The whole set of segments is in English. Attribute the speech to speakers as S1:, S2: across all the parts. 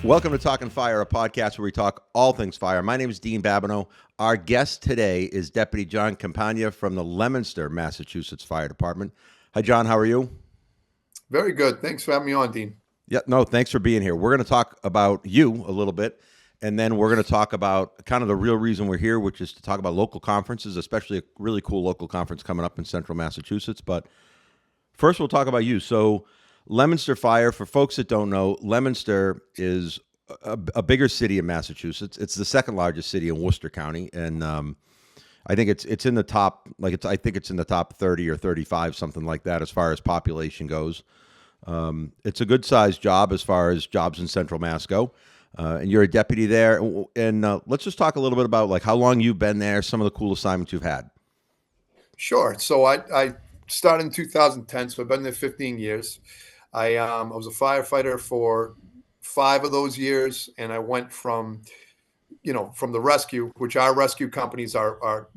S1: Welcome to Talkin' Fire, a podcast where we talk all things fire. My name is Dean Babineau. Our guest today is Deputy Jon Campagna from the Leominster, Massachusetts Fire Department. Hi, John. How are you?
S2: Very good. Thanks for having me on, Dean.
S1: Yeah, no, thanks for being here. We're going to talk about you a little bit, and then we're going to talk about kind of the real reason we're here, which is to talk about local conferences, especially a really cool local conference coming up in central Massachusetts. But first, we'll talk about you. So, Leominster Fire, for folks that don't know, Leominster is a bigger city in Massachusetts. It's the second largest city in Worcester County, and I think it's in the top, I think it's in the top 30 or 35, something like that, as far as population goes. It's a good sized job as far as jobs in Central Mass go, and you're a deputy there. And let's just talk a little bit about like how long you've been there, some of the cool assignments you've had.
S2: Sure. So I started in 2010, so I've been there 15 years. I was a firefighter for 5 of those years, and I went from the rescue, which our rescue companies are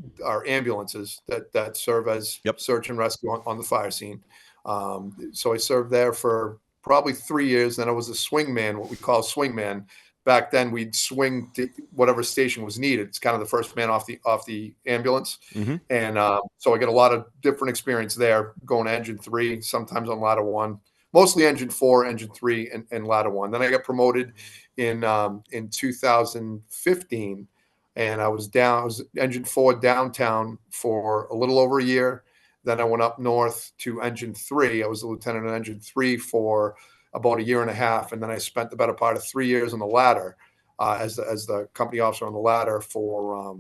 S2: ambulances that serve as search and rescue on the fire scene. So I served there for probably 3 years. Then I was a swingman, what we call swingman. Back then, we'd swing to whatever station was needed. It's kind of the first man off the ambulance, and so I get a lot of different experience there, going to engine 3, sometimes on ladder 1. Mostly engine 4, engine 3, and ladder 1. Then I got promoted in 2015, and I was engine 4 downtown for a little over a year. Then I went up north to engine 3. I was a lieutenant in engine 3 for about a year and a half, and then I spent the better part of 3 years on the ladder as the company officer on the ladder for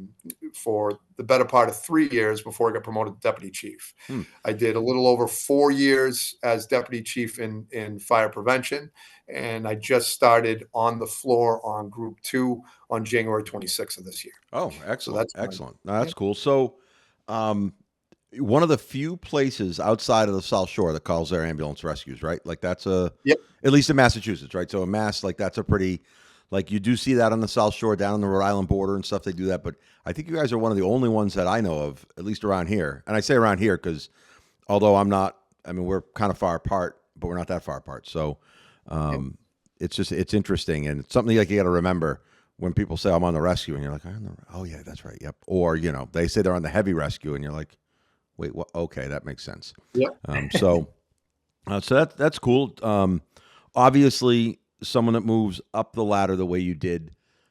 S2: the better part of 3 years before I got promoted to deputy chief. I did a little over 4 years as deputy chief in fire prevention, and I just started on the floor on Group 2 on January 26th of this year.
S1: Oh, excellent. So excellent. That's cool. So one of the few places outside of the South Shore that calls their ambulance rescues, right? Like that's at least in Massachusetts, right? So in Mass, like that's a pretty, like you do see that on the South Shore, down on the Rhode Island border and stuff, they do that. But I think you guys are one of the only ones that I know of, at least around here. And I say around here because although we're kind of far apart, but we're not that far apart. So it's interesting. And it's something like you got to remember when people say I'm on the rescue and you're like, oh yeah, that's right. Yep. Or, they say they're on the heavy rescue and you're like, wait, what? Okay, that makes sense.
S2: Yep.
S1: So that's cool. Obviously, someone that moves up the ladder the way you did,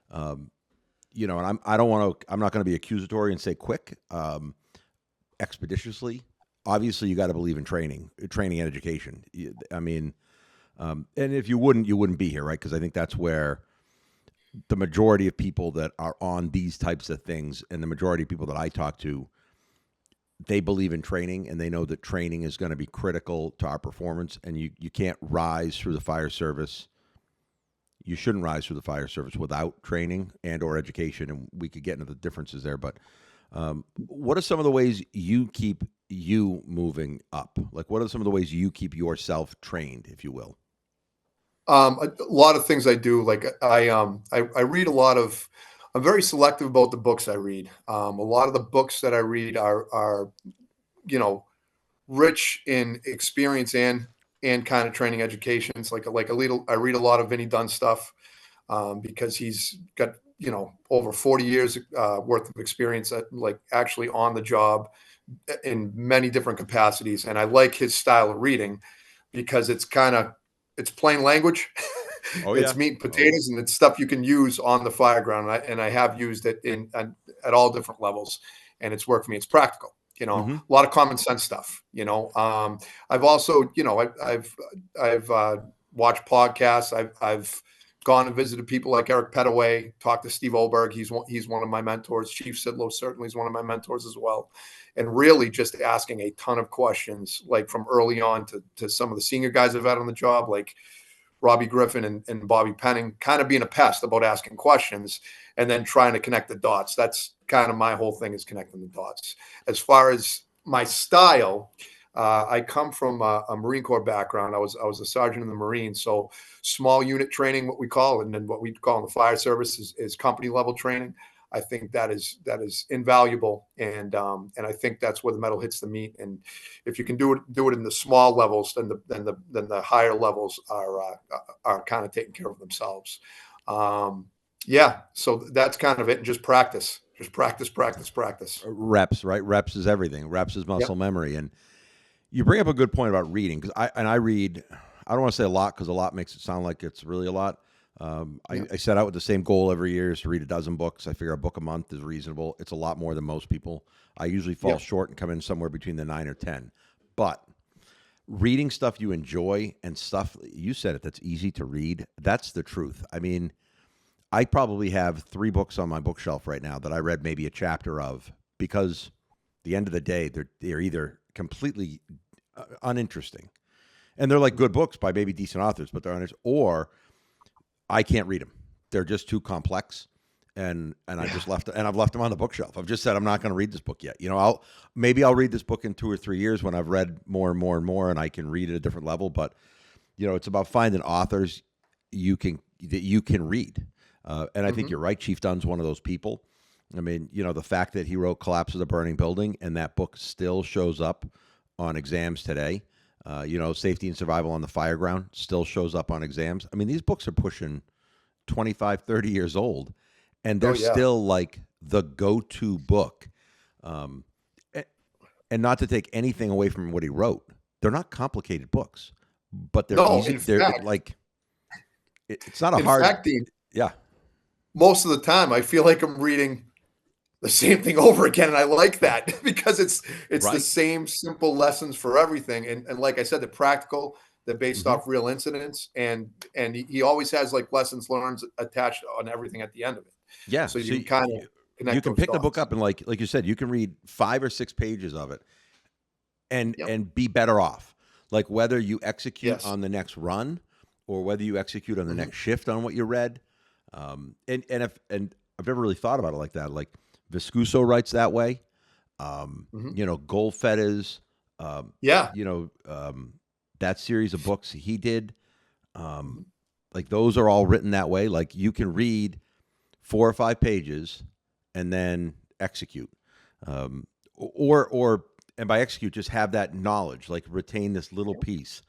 S1: and I'm not going to be accusatory and say quick, expeditiously. Obviously, you got to believe in training and education. And if you wouldn't be here, right? Because I think that's where the majority of people that are on these types of things, and the majority of people that I talk to, they believe in training, and they know that training is going to be critical to our performance, and you can't rise through the fire service. You shouldn't rise through the fire service without training and or education, and we could get into the differences there. But what are some of the ways you keep you moving up? Like, what are some of the ways you keep yourself trained, if you will?
S2: A lot of things I do. Like I read a lot of. I'm very selective about the books I read. A lot of the books that I read are rich in experience and kind of training educations. I read a lot of Vinnie Dunn stuff because he's got over 40 years worth of experience actually on the job in many different capacities, and I like his style of reading because it's plain language. It's meat and potatoes, and it's stuff you can use on the fire ground. And I have used it at all different levels, and it's worked for me. It's practical, a lot of common sense stuff. I've also, I've watched podcasts. I've gone and visited people like Eric Pettaway, talked to Steve Olberg. He's one of my mentors. Chief Sidlow certainly is one of my mentors as well. And really just asking a ton of questions, like from early on to some of the senior guys I've had on the job, like Robbie Griffin and Bobby Penning, kind of being a pest about asking questions and then trying to connect the dots. That's kind of my whole thing, is connecting the dots. As far as my style, I come from a Marine Corps background. I was a sergeant in the Marines, so small unit training, what we call it, and then what we call in the fire service is company level training. I think that is invaluable, and I think that's where the metal hits the meat. And if you can do it in the small levels, then the higher levels are kind of taking care of themselves. Yeah, so that's kind of it. Just practice, practice.
S1: Reps, right? Reps is everything. Reps is
S2: Yep.
S1: muscle memory. And you bring up a good point about reading, because I read. I don't want to say a lot, because a lot makes it sound like it's really a lot.
S2: Yep.
S1: I set out with the same goal every year, is to read a dozen books. I figure a book a month is reasonable. It's a lot more than most people. I usually fall
S2: Yep.
S1: short and come in somewhere between the 9 or 10. But reading stuff you enjoy and stuff, you said it, that's easy to read. That's the truth. I mean, I probably have 3 books on my bookshelf right now that I read maybe a chapter of, because at the end of the day, they're either completely uninteresting, and they're like good books by maybe decent authors, but they're uninteresting, or I can't read them. They're just too complex, and I just left, and I've left them on the bookshelf. I've just said I'm not going to read this book yet. I'll read this book in 2 or 3 years when I've read more and more and more, and I can read at a different level. But it's about finding authors that you can read. And I think you're right. Chief Dunn's one of those people. I mean, the fact that he wrote Collapse of the Burning Building, and that book still shows up on exams today. Safety and Survival on the Fireground still shows up on exams. I mean, these books are pushing 25, 30 years old, and they're still like the go-to book. And not to take anything away from what he wrote, they're not complicated books, but they're easy. It's not a hard.
S2: In fact, Dean,
S1: yeah.
S2: Most of the time, I feel like I'm reading the same thing over again, and I like that because it's
S1: Right.
S2: the same simple lessons for everything. And like I said, they're practical, they're based off real incidents, and he always has like lessons learned attached on everything at the end of it.
S1: Yeah.
S2: So you can kind of connect.
S1: You can
S2: those
S1: pick the book
S2: dots.
S1: up, and like you said, you can read 5 or 6 pages of it and
S2: Yep.
S1: be better off. Like whether you execute
S2: Yes.
S1: on the next run, or whether you execute on the next shift on what you read. And I've never really thought about it like that. Like Viscuso writes that way. Goldfettes,
S2: Yeah.
S1: that series of books he did, like those are all written that way. Like you can read 4 or 5 pages and then execute, and by execute, just have that knowledge, like retain this little piece.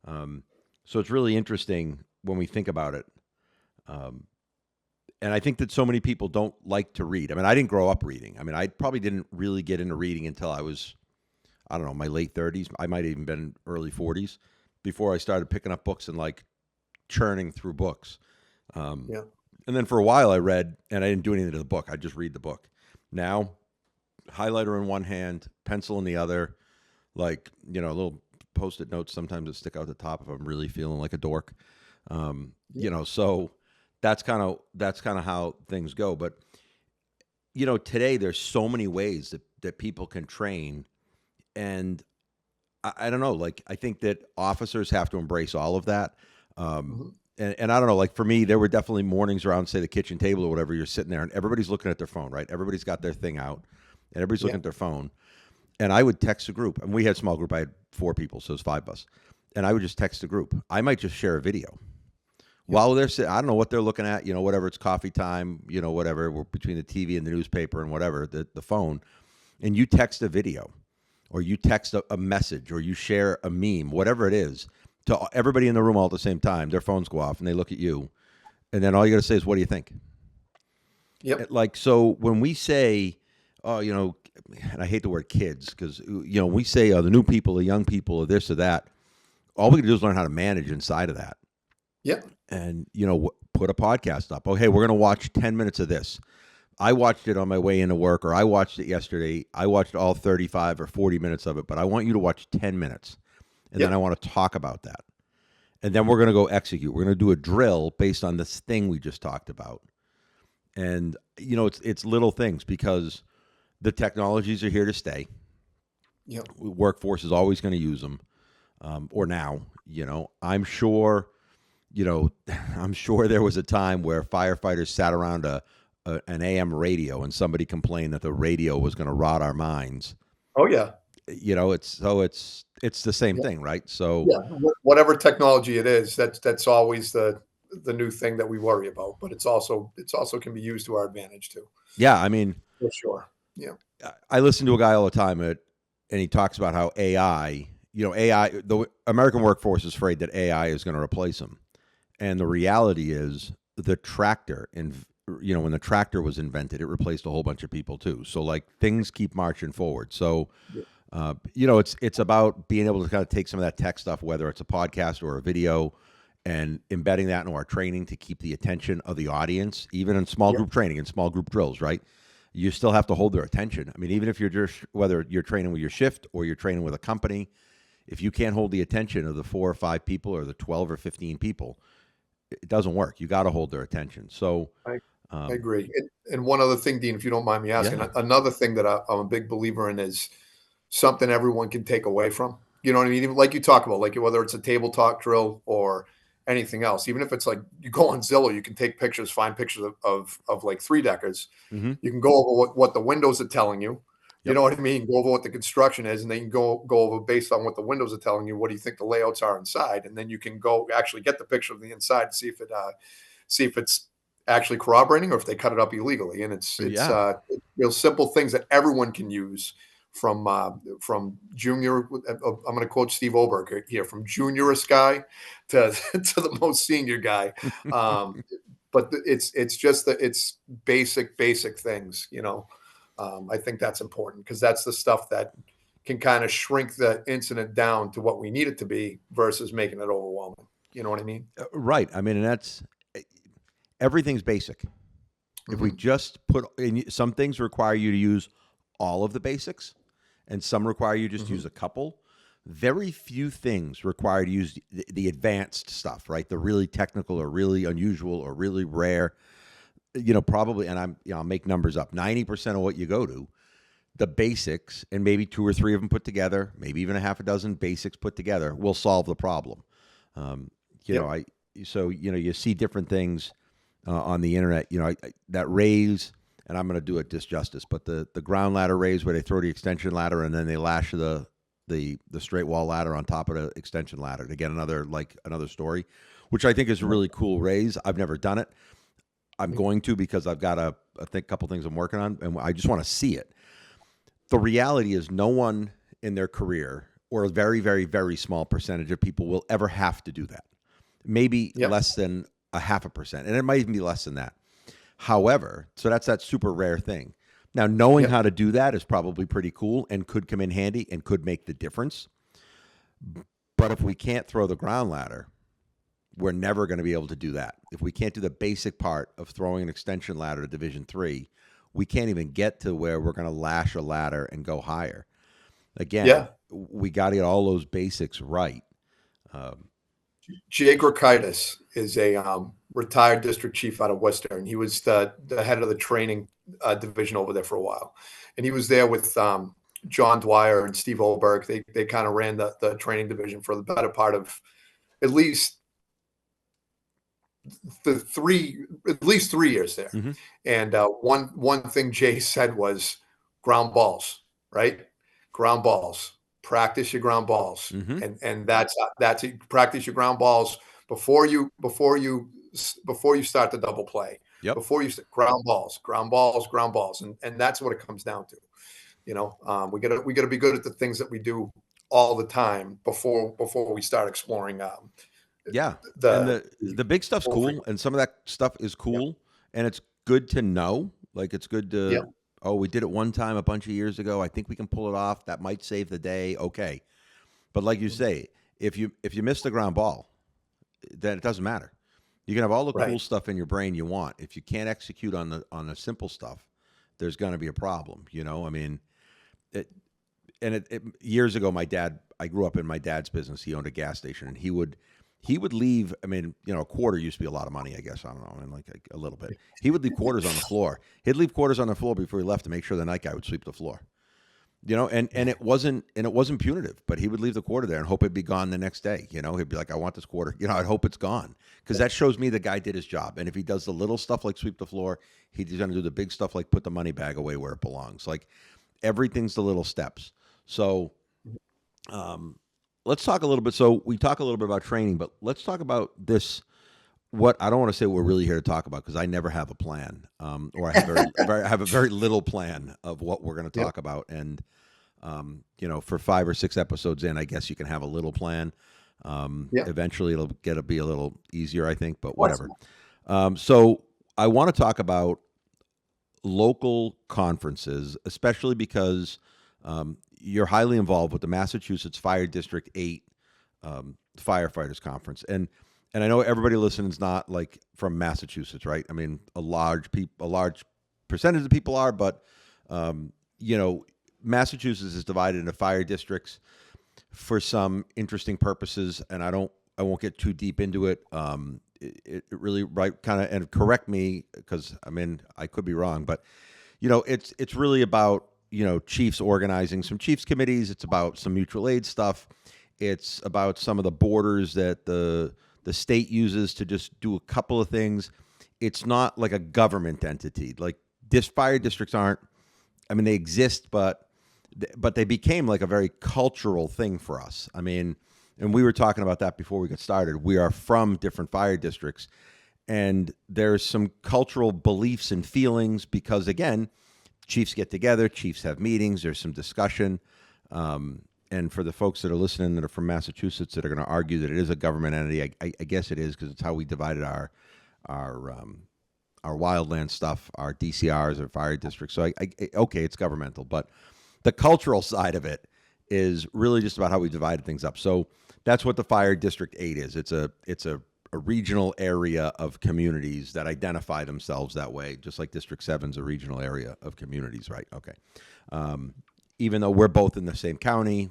S1: So it's really interesting when we think about it. And I think that so many people don't like to read. I mean, I didn't grow up reading. I mean, I probably didn't really get into reading until I was, I don't know, my late 30s. I might have even been early 40s before I started picking up books and like churning through books. And then for a while I read, and I didn't do anything to the book. I just read the book. Now, highlighter in one hand, pencil in the other, like, little Post-it notes sometimes that stick out the top if I'm really feeling like a dork. So that's kind of how things go. But today there's so many ways that people can train, and I don't know. Like I think that officers have to embrace all of that. And I don't know. Like for me, there were definitely mornings around, say, the kitchen table or whatever. You're sitting there, and everybody's looking at their phone, right? Everybody's got their thing out, and everybody's looking at their phone. And I would text a group, and we had a small group. I had 4 people, so it was 5 of us. And I would just text a group. I might just share a video while they're sitting. I don't know what they're looking at, whatever. It's coffee time, whatever. We're between the TV and the newspaper and whatever, the phone. And you text a video, or you text a message, or you share a meme, whatever it is, to everybody in the room all at the same time. Their phones go off, and they look at you. And then all you got to say is, what do you think?
S2: Yep.
S1: Like, so when we say, oh, and I hate the word kids, because, we say, the new people, the young people, or this or that, all we can do is learn how to manage inside of that.
S2: Yep.
S1: And, put a podcast up. Oh, hey, we're going to watch 10 minutes of this. I watched it on my way into work, or I watched it yesterday. I watched all 35 or 40 minutes of it, but I want you to watch 10 minutes. And then I want to talk about that. And then we're going to go execute. We're going to do a drill based on this thing we just talked about. And, it's little things, because the technologies are here to stay.
S2: Yep.
S1: Workforce is always going to use them. Or now, I'm sure, I'm sure there was a time where firefighters sat around an AM radio, and somebody complained that the radio was going to rot our minds.
S2: Oh yeah.
S1: It's the same thing, right? So
S2: whatever technology it is, that's always the new thing that we worry about. But it's also can be used to our advantage too.
S1: Yeah, I mean,
S2: for sure. Yeah.
S1: I listen to a guy all the time, and he talks about how AI, the American workforce is afraid that AI is going to replace them. And the reality is the tractor, and when the tractor was invented, it replaced a whole bunch of people too. So like things keep marching forward. So it's about being able to kind of take some of that tech stuff, whether it's a podcast or a video, and embedding that into our training to keep the attention of the audience, even in small group training and small group drills, right? You still have to hold their attention. I mean, even if you're just, whether you're training with your shift or you're training with a company, if you can't hold the attention of the 4 or 5 people or the 12 or 15 people, it doesn't work. You got to hold their attention. So
S2: I agree. And one other thing, Dean, if you don't mind me asking, another thing that I'm a big believer in is something everyone can take away from. You know what I mean? Even like you talk about, like whether it's a table talk drill or anything else, even if it's like you go on Zillow, you can take pictures, find pictures of like 3-deckers.
S1: mm-hmm.
S2: You can go over what the windows are telling you. You
S1: Yep.
S2: know what I mean? Go over what the construction is, and then you can go over based on what the windows are telling you. What do you think the layouts are inside? And then you can go actually get the picture of the inside and see if it's actually corroborating or if they cut it up illegally. And it's real simple things that everyone can use from junior. I'm going to quote Steve Oberg here, from juniorest guy to the most senior guy. But it's just that it's basic things, I think that's important because that's the stuff that can kind of shrink the incident down to what we need it to be versus making it overwhelming. You know what I mean?
S1: Right. I mean, and that's, everything's basic. If we just put in, some things require you to use all of the basics, and some require you just use a couple. Very few things require to use the advanced stuff, right? The really technical or really unusual or really rare. Probably, and I'll make numbers up. 90% of what you go to, the basics, and maybe 2 or 3 of them put together, maybe even a half a dozen basics put together, will solve the problem. You see different things on the internet. That raise, and I'm going to do it disjustice, but the ground ladder raise where they throw the extension ladder and then they lash the straight wall ladder on top of the extension ladder to get another story, which I think is a really cool raise. I've never done it. I'm going to, because I've got a couple things I'm working on, and I just want to see it. The reality is no one in their career, or a very, very, very small percentage of people, will ever have to do that. Maybe less than 0.5%, and it might even be less than that. However, so that's that super rare thing. Now, knowing how to do that is probably pretty cool and could come in handy and could make the difference. But if we can't throw the ground ladder, we're never going to be able to do that. If we can't do the basic part of throwing an extension ladder to Division 3, we can't even get to where we're going to lash a ladder and go higher. Again, we got to get all those basics right.
S2: Jake Rakaitis is a retired district chief out of Western. He was the head of the training division over there for a while. And he was there with John Dwyer and Steve Oberg. They kind of ran the training division for the better part of at least 3 years there. Mm-hmm. And one thing Jay said was ground balls, right? Ground balls. Practice your ground balls. Mm-hmm. And that's it. Practice your ground balls before you start the double play.
S1: Yep.
S2: Before you ground balls. And that's what it comes down to. We gotta be good at the things that we do all the time before we start exploring.
S1: The big stuff's cool, and some of that stuff is cool, and it's good to know. Like, it's good to, we did it one time a bunch of years ago. I think we can pull it off. That might save the day. Okay. But like you say, if you miss the ground ball, then it doesn't matter. You can have all the cool stuff in your brain you want. If you can't execute on the simple stuff, there's going to be a problem. I mean, years ago, I grew up in my dad's business. He owned a gas station, and he would leave. I mean, a quarter used to be a lot of money, I guess. I don't know, and like a little bit. He would leave quarters on the floor. He'd leave quarters on the floor before he left to make sure the night guy would sweep the floor. And it wasn't punitive, but he would leave the quarter there and hope it'd be gone the next day. He'd be like, I want this quarter. I'd hope it's gone, because that shows me the guy did his job. And if he does the little stuff like sweep the floor, he's going to do the big stuff like put the money bag away where it belongs. Like, everything's the little steps. So, let's talk a little bit. So we talk a little bit about training, but let's talk about this. What I don't want to say what we're really here to talk about, because I never have a plan, or I have a very little plan of what we're going to talk about. And for 5 or 6 episodes in, I guess you can have a little plan. Eventually, it'll be a little easier, I think. But whatever. So I want to talk about local conferences, especially because you're highly involved with the Massachusetts Fire District 8 Firefighters Conference. And I know everybody listening is not like from Massachusetts, right? I mean, a large percentage of people are, but you know, Massachusetts is divided into fire districts for some interesting purposes, and I won't get too deep into it. It really right kind of, and correct me because I mean I could be wrong, but you know it's really about chiefs organizing some chiefs committees. It's about some mutual aid stuff. It's about some of the borders that the state uses to just do a couple of things. It's not like a government entity. Like fire districts aren't. I mean, they exist, but they became like a very cultural thing for us. I mean, and we were talking about that before we got started. We are from different fire districts, and there's some cultural beliefs and feelings because, again, chiefs get together, chiefs have meetings, there's some discussion. And for the folks that are listening that are from Massachusetts that are going to argue that it is a government entity, I guess it is because it's how we divided our wildland stuff, our DCRs, our fire districts. So okay, it's governmental, but the cultural side of it is really just about how we divided things up. So that's what the Fire District 8 is. It's a regional area of communities that identify themselves that way, just like District 7 is a regional area of communities, right? Okay. Even though we're both in the same county,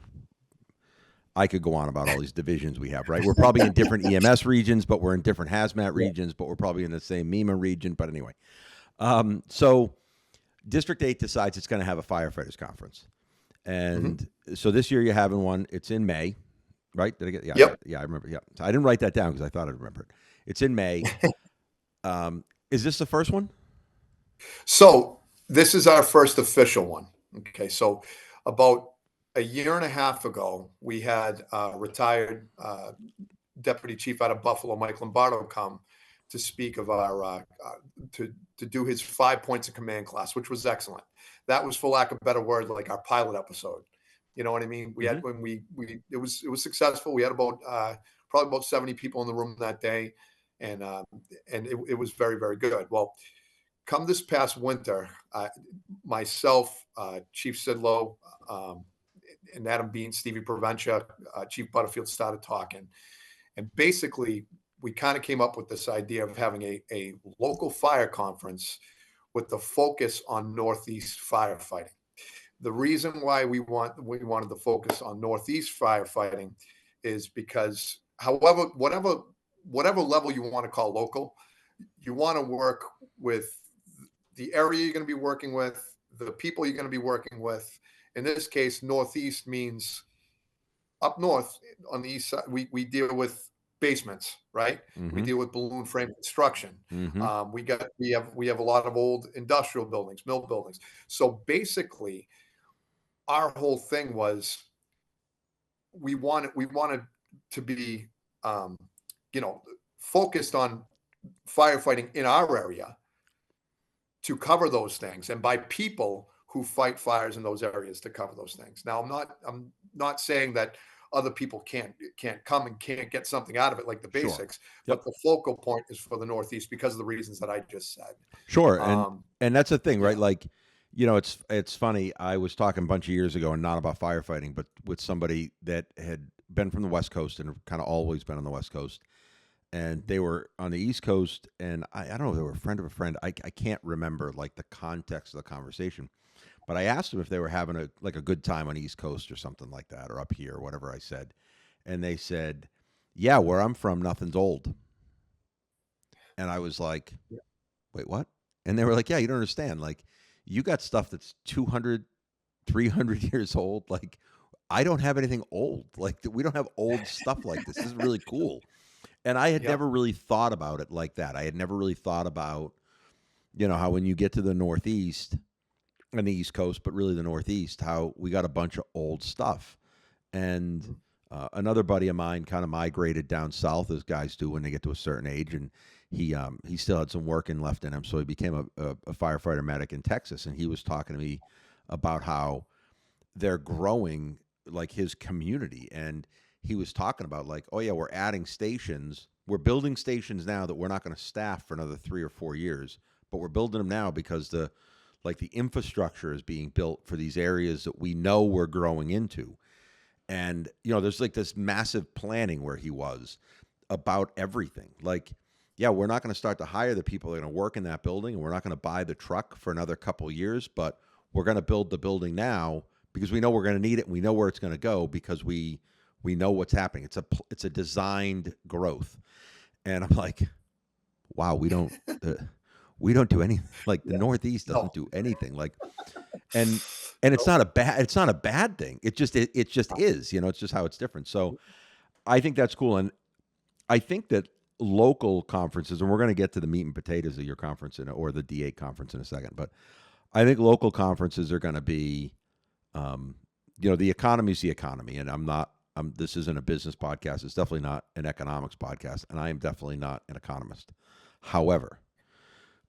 S1: I could go on about all these divisions we have, right? We're probably in different EMS regions, but we're in different hazmat regions, but we're probably in the same MEMA region. But anyway, so District 8 decides it's going to have a firefighters conference. And so this year you're having one. It's in May, right? Did I get? Yeah,
S2: Yep.
S1: yeah, I remember. Yeah, so I didn't write that down because I thought I'd remember it. It's in May. Is this the first one?
S2: So this is our first official one. Okay, so about a year and a half ago, we had retired deputy chief out of Buffalo, Mike Lombardo, come to speak of our to do his 5 points of command class, which was excellent. That was, for lack of a better word, like our pilot episode. You know what I mean? We had when we it was successful. We had about probably about 70 people in the room that day, and it was very, very good. Well, come this past winter, myself, Chief Sidlow, and Adam Bean, Stevie Proventia, Chief Butterfield started talking. And basically, we kind of came up with this idea of having a local fire conference with the focus on Northeast firefighting. The reason why we wanted to focus on Northeast firefighting is because, however, whatever level you want to call local, you want to work with the area you're going to be working with, the people you're going to be working with. In this case, Northeast means up north on the east side. We deal with basements, right? We deal with balloon frame construction. We have a lot of old industrial buildings, mill buildings. So basically, our whole thing was we wanted to be focused on firefighting in our area to cover those things, and by people who fight fires in those areas to cover those things. Now, I'm not saying that other people can't come and can't get something out of it, like the basics, but the focal point is for the Northeast because of the reasons that I just said.
S1: Sure, and that's the thing, right? Like, it's funny. I was talking a bunch of years ago, and not about firefighting, but with somebody that had been from the West Coast and kind of always been on the West Coast. And they were on the East Coast, and I don't know if they were a friend of a friend. I can't remember like the context of the conversation, but I asked them if they were having a good time on the East Coast or something like that, or up here, or whatever I said. And they said, "Yeah, where I'm from, nothing's old." And I was like, "Wait, what?" And they were like, "Yeah, you don't understand. Like, you got stuff that's 200, 300 years old. Like, I don't have anything old. Like, we don't have old stuff like this. This is really cool." And I had never really thought about it like that. I had never really thought about, how when you get to the Northeast and the East Coast, but really the Northeast, how we got a bunch of old stuff. And another buddy of mine kind of migrated down south, as guys do when they get to a certain age, and he still had some working left in him, so he became a firefighter medic in Texas. And he was talking to me about how they're growing like his community, and he was talking about like, oh yeah, we're adding stations We're building stations now that we're not going to staff for another 3 or 4 years, but we're building them now because the infrastructure is being built for these areas that we know we're growing into. And there's like this massive planning where he was about everything. Like, yeah, we're not going to start to hire the people that are going to work in that building, and we're not going to buy the truck for another couple of years, but we're going to build the building now because we know we're going to need it, and we know where it's going to go because we know what's happening. It's a designed growth. And I'm like, wow, we don't do anything. Like the
S2: Yeah.
S1: Northeast
S2: No.
S1: doesn't do anything. Like, and it's not a bad thing. It just is. It's just how it's different. So I think that's cool, and I think that local conferences, and we're going to get to the meat and potatoes of your conference or the D8 conference in a second, but I think local conferences are going to be, the economy's the economy, and this isn't a business podcast. It's definitely not an economics podcast, and I am definitely not an economist. However,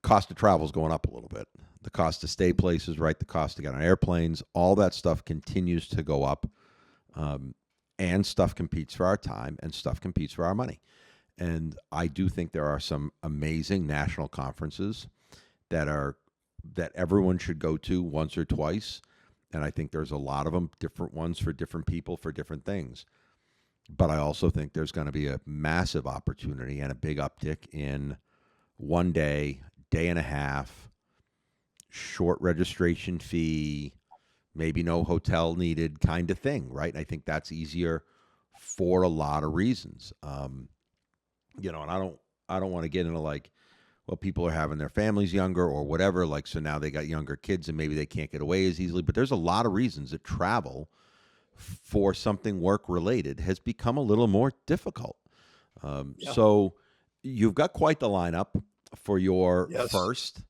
S1: cost of travel is going up a little bit. The cost to stay places, right? The cost to get on airplanes, all that stuff continues to go up, and stuff competes for our time, and stuff competes for our money. And I do think there are some amazing national conferences that everyone should go to once or twice. And I think there's a lot of them, different ones for different people for different things. But I also think there's going to be a massive opportunity and a big uptick in 1 day, day and a half, short registration fee, maybe no hotel needed kind of thing, right? And I think that's easier for a lot of reasons. And I don't want to get into like, well, people are having their families younger or whatever, like, so now they got younger kids and maybe they can't get away as easily. But there's a lot of reasons that travel for something work related has become a little more difficult. So you've got quite the lineup for your first.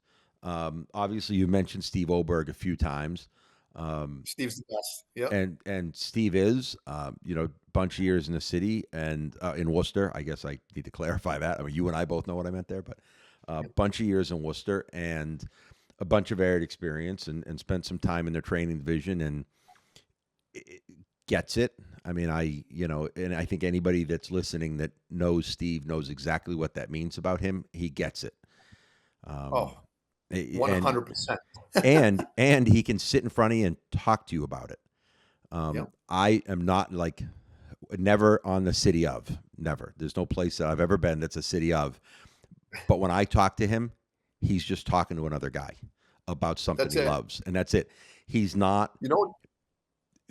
S1: Obviously, you mentioned Steve Oberg a few times.
S2: Steve's the best. Yeah.
S1: And Steve is, bunch of years in the city and in Worcester. I guess I need to clarify that. I mean, you and I both know what I meant there, but bunch of years in Worcester and a bunch of varied experience and spent some time in their training division and gets it. I mean, and I think anybody that's listening that knows Steve knows exactly what that means about him. He gets it.
S2: 100%.
S1: and he can sit in front of you and talk to you about it. I am not never on the city of, never. There's no place that I've ever been that's a city of. But when I talk to him, he's just talking to another guy about something he loves. And that's it. He's not. Go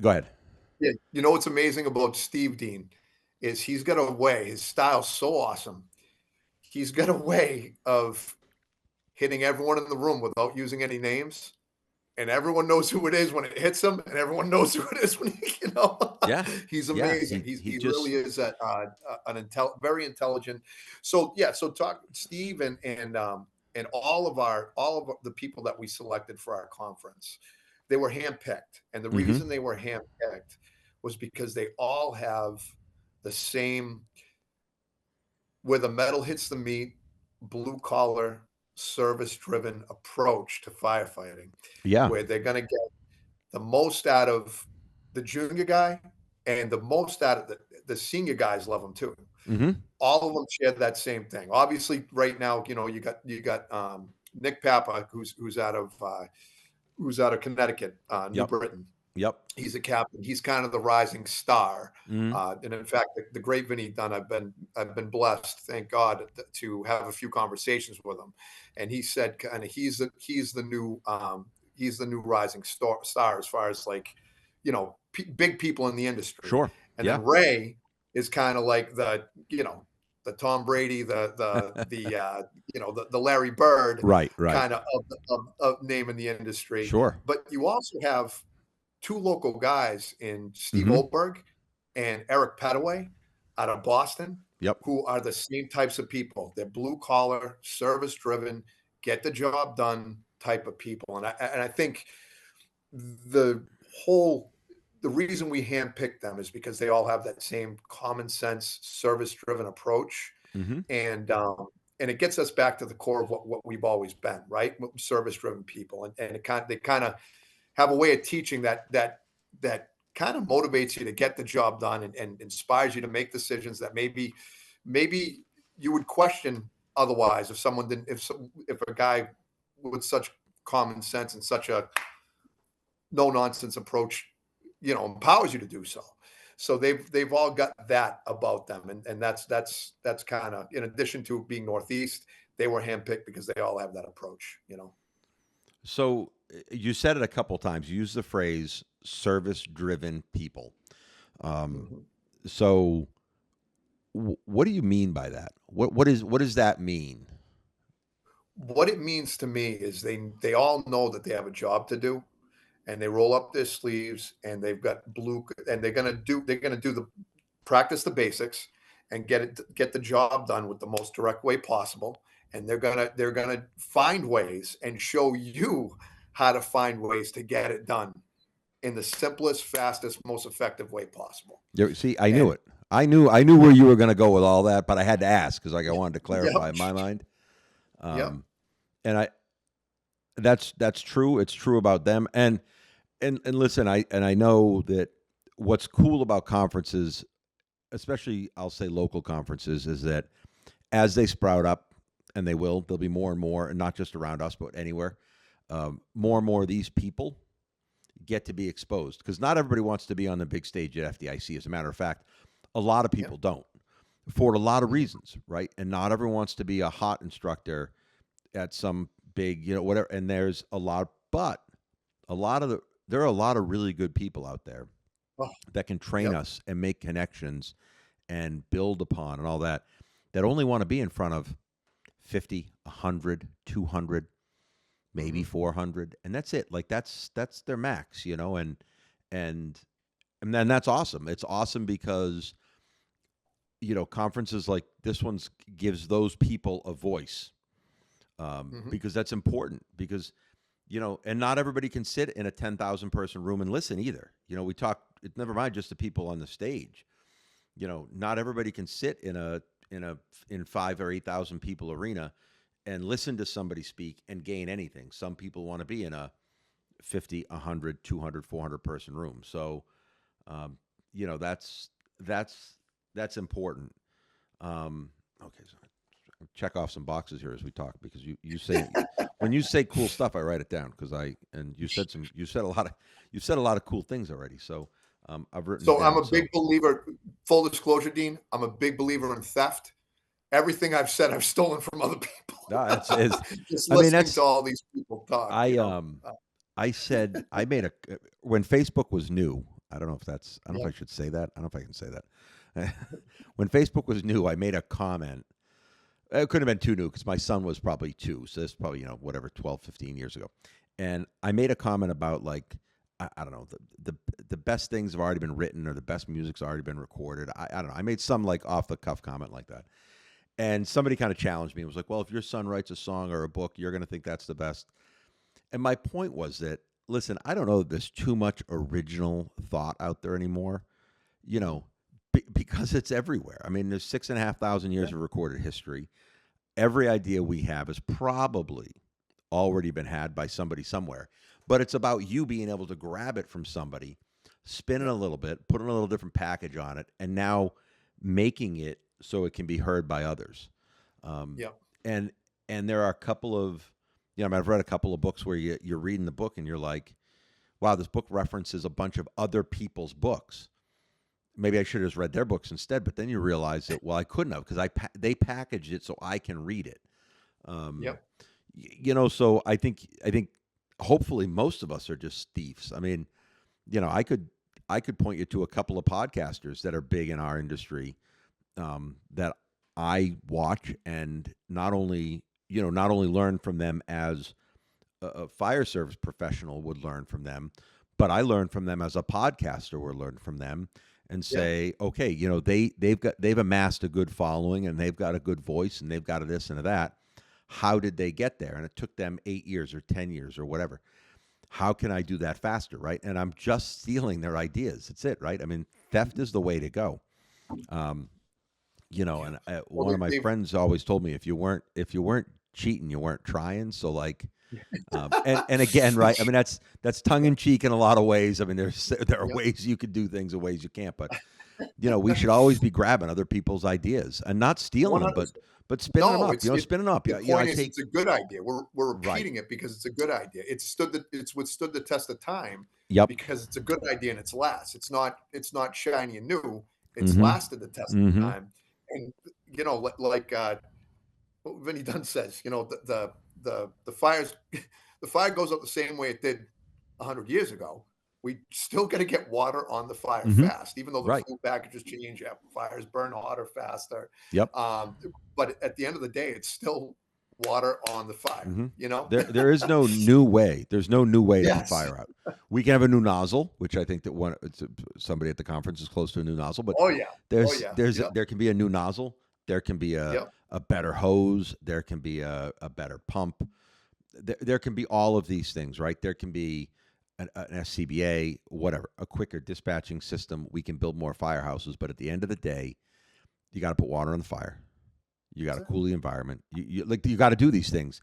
S1: ahead.
S2: Yeah. What's amazing about Steve Dean is he's got a way, his style's so awesome. He's got a way of hitting everyone in the room without using any names. And everyone knows who it is when it hits him, and everyone knows who it is when
S1: Yeah,
S2: he's amazing. He really is very intelligent. So talk Steve and all of the people that we selected for our conference, they were handpicked, and the reason they were handpicked was because they all have the same, where the metal hits the meat, blue collar, service-driven approach to firefighting.
S1: Yeah.
S2: Where they're going to get the most out of the junior guy and the most out of the senior guys. Love them too. All of them share that same thing. Obviously, right now, you got Nick Papa, who's out of Connecticut, New Britain.
S1: Yep.
S2: He's a captain. He's kind of the rising star. And in fact, the great Vinny Dunn, I've been blessed, thank God, to have a few conversations with him. And he said kind of he's the new rising star as far as big people in the industry.
S1: Sure.
S2: And then Ray is kind of like the Tom Brady, the Larry Bird,
S1: right.
S2: kind of name in the industry.
S1: Sure.
S2: But you also have two local guys in Steve Oberg and Eric Petaway out of Boston, who are the same types of people. They're blue collar, service driven, get the job done type of people. And I think the reason we handpicked them is because they all have that same common sense, service driven approach. And it gets us back to the core of what we've always been, right? Service driven people. And they kind of have a way of teaching that kind of motivates you to get the job done and inspires you to make decisions that maybe would question otherwise if someone didn't, if a guy with such common sense and such a no nonsense approach, empowers you to do so. So they've all got that about them, and that's kind of, in addition to being Northeast, they were handpicked because they all have that approach.
S1: So you said it a couple times. You used the phrase service-driven people. Um,
S2: Mhm.
S1: so what do you mean by that? What does that mean?
S2: What it means to me is they all know that they have a job to do, and they roll up their sleeves, and they've got blue, and they're gonna do the practice the basics and get the job done with the most direct way possible. And they're gonna find ways and show you how to find ways to get it done in the simplest, fastest, most effective way possible.
S1: See, I knew
S2: And
S1: it. I knew where you were going to go with all that, but I had to ask because like I wanted to
S2: yep,
S1: clarify in my mind.
S2: yep,
S1: Um, and that's true. It's true about them. And listen, I know that what's cool about conferences, especially I'll say local conferences, is that as they sprout up, and there'll be more and more, and not just around us, but anywhere. More and more of these people get to be exposed because not everybody wants to be on the big stage at FDIC. As a matter of fact, a lot of
S2: yep,
S1: people don't for a lot of
S2: mhm,
S1: reasons, right? And not everyone wants to be a hot instructor at some big, whatever. And there's a lot of there are a lot of really good people out there
S2: oh,
S1: that can train
S2: yep,
S1: us and make connections and build upon and all that that only want to be in front of 50, 100, 200, maybe
S2: mhm,
S1: 400, and that's it. Like that's their max, and and then that's awesome. It's awesome because conferences like this one's gives those people a voice,
S2: mhm,
S1: because that's important because and not everybody can sit in a 10,000 person room and listen either. We talk. Never mind just the people on the stage. Not everybody can sit in 5 or 8,000 people arena and listen to somebody speak and gain anything. Some people want to be in a 50, 100, 200, 400 person room. So, um, that's that's important. Okay, so check off some boxes here as we talk because you say when you say cool stuff, I write it down because you said a lot of cool things already. So I've written it
S2: So I'm
S1: down.
S2: a big
S1: So
S2: believer. Full disclosure, Dean, I'm a big believer in theft. Everything I've said, I've stolen from other people.
S1: no, it's
S2: Just
S1: I mean
S2: listening to
S1: that's
S2: all these people talk,
S1: I
S2: you know.
S1: I said I made a when Facebook was new. I don't know if that's I don't know
S2: Yeah.
S1: if I should say that. I don't know if I can say that. When Facebook was new, I made a comment. It couldn't have been too new because my son was probably 2. So this is probably, whatever, 12, 15 years ago. And I made a comment about like, I don't know, the best things have already been written or the best music's already been recorded. I don't know. I made some like off the cuff comment like that. And somebody kind of challenged me. It was like, well, if your son writes a song or a book, you're going to think that's the best. And my point was that, listen, I don't know that there's too much original thought out there anymore, you know, because it's everywhere. I mean, there's 6,500
S2: Yeah.
S1: years of recorded history. Every idea we have has probably already been had by somebody somewhere. But it's about you being able to grab it from somebody, spin it a
S2: Yep.
S1: little bit, put in a little different package on it, and now making it so it can be heard by others. Um,
S2: Yep.
S1: and and there are a couple of, I mean, I've read a couple of books where you're reading the book and you're like, wow, this book references a bunch of other people's books. Maybe I should have just read their books instead. But then you realize that, well, I couldn't have because they packaged it so I can read it. Um,
S2: Yep.
S1: so I think hopefully most of us are just thieves. I mean, I could point you to a couple of podcasters that are big in our industry, that I watch and not only learn from them as a fire service professional would learn from them, but I learn from them as a podcaster would learn from them and
S2: Yeah.
S1: say, okay, they've amassed a good following and they've got a good voice and they've got a this and a that. How did they get there? And it took them 8 years or 10 years or whatever. How can I do that faster, right? And I'm just stealing their ideas. That's it, right? I mean, theft is the way to go. Um,
S2: Yeah.
S1: and
S2: Well,
S1: one of my
S2: they've
S1: friends always told me if you weren't cheating, you weren't trying. So like, And again, right? I mean, that's tongue in cheek in a lot of ways. I mean, there are
S2: Yep.
S1: ways you could do things and ways you can't, but we should always be grabbing other people's ideas and not stealing them,
S2: 100%.
S1: but spinning them
S2: No,
S1: up. Spinning up.
S2: the
S1: I
S2: point is
S1: take
S2: it's a good idea. We're
S1: right.
S2: repeating it because it's a good idea. It's withstood the test of time
S1: Yep.
S2: because it's a good idea and it's lasts. It's not shiny and new. It's
S1: Mm-hmm.
S2: lasted the test of
S1: Mm-hmm.
S2: time. And like what Vinny Dunn says, the fires the fire goes out the same way it did 100 years ago. We still got to get water on the fire
S1: Mm-hmm.
S2: fast, even though the
S1: Right.
S2: fuel packages change. Fires burn hotter, faster.
S1: Yep.
S2: But at the end of the day, it's still water on the fire.
S1: Mm-hmm.
S2: You know.
S1: There is no new way. There's no new way to put
S2: Yes.
S1: fire out. We can have a new nozzle, which I think that somebody at the conference is close to a new nozzle, but
S2: Oh yeah.
S1: there's
S2: Yeah.
S1: there's
S2: Yep.
S1: there can be a new nozzle. There can be
S2: Yep.
S1: a better hose. There can be a better pump. There can be all of these things, right? There can be an SCBA, whatever, a quicker dispatching system. We can build more firehouses, but at the end of the day, you got to put water on the fire. You got to cool the environment. You got to do these things,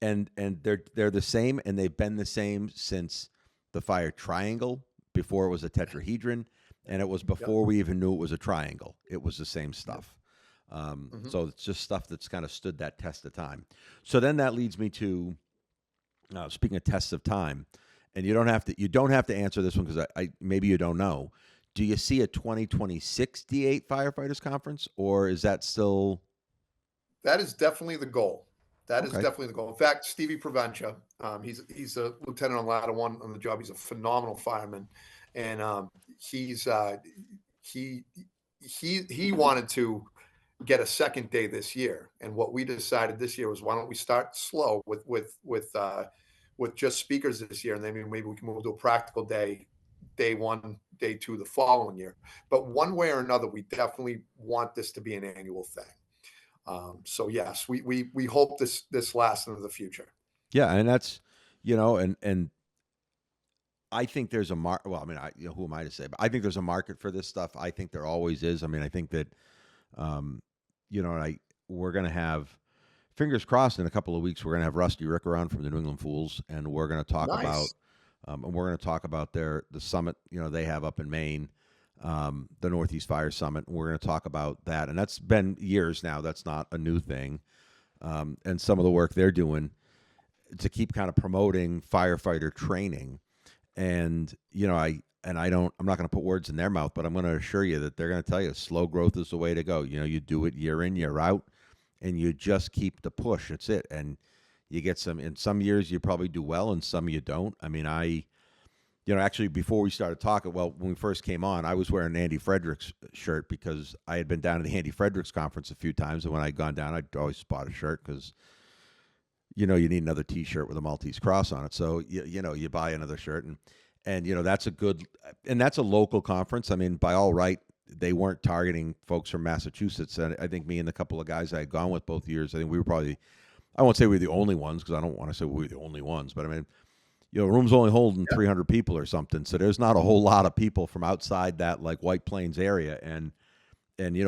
S1: and they're the same, and they've been the same since the fire triangle. Before it was a tetrahedron, and it was before we even knew it was a triangle. It was the same stuff. So it's just stuff that's kind of stood that test of time. So then that leads me to speaking of tests of time, and you don't have to answer this one because I maybe you don't know. Do you see a 2026 D8 Firefighters Conference, or is that still?
S2: That is definitely the goal. That is
S1: Okay.
S2: definitely the goal. In fact, Stevie Provencha, he's a lieutenant on ladder one on the job. He's a phenomenal fireman, and he wanted to get a second day this year. And what we decided this year was, why don't we start slow with just speakers this year, and then maybe we can move to a practical day one, day two the following year. But one way or another, we definitely want this to be an annual thing. So yes, we hope this lasts into the future.
S1: Yeah, and that's and I think there's a market. Well, I mean, who am I to say? But I think there's a market for this stuff. I think there always is. I mean, I think that we're gonna have, fingers crossed, in a couple of weeks we're gonna have Rusty Rick around from the New England Fools, and we're gonna talk about the summit they have up in Maine, the Northeast Fire Summit. And we're going to talk about that, and that's been years now. That's not a new thing, and some of the work they're doing to keep kind of promoting firefighter training. And I'm not going to put words in their mouth, but I'm going to assure you that they're going to tell you slow growth is the way to go. You do it year in, year out, and you just keep the push. It's it. And you get in some years you probably do well, and some you don't. I mean, actually, before we started talking, when we first came on, I was wearing an Andy Fredericks shirt because I had been down to the Andy Fredericks conference a few times, and when I'd gone down, I'd always bought a shirt because you need another T-shirt with a Maltese cross on it. So you buy another shirt, and that's a local conference. I mean, by all right, they weren't targeting folks from Massachusetts, and I think me and a couple of guys I had gone with both years, I think we were probably, I won't say we were the only ones because I don't want to say we were the only ones, but I mean, room's only holding 300 people or something, so there's not a whole lot of people from outside that like White Plains area, and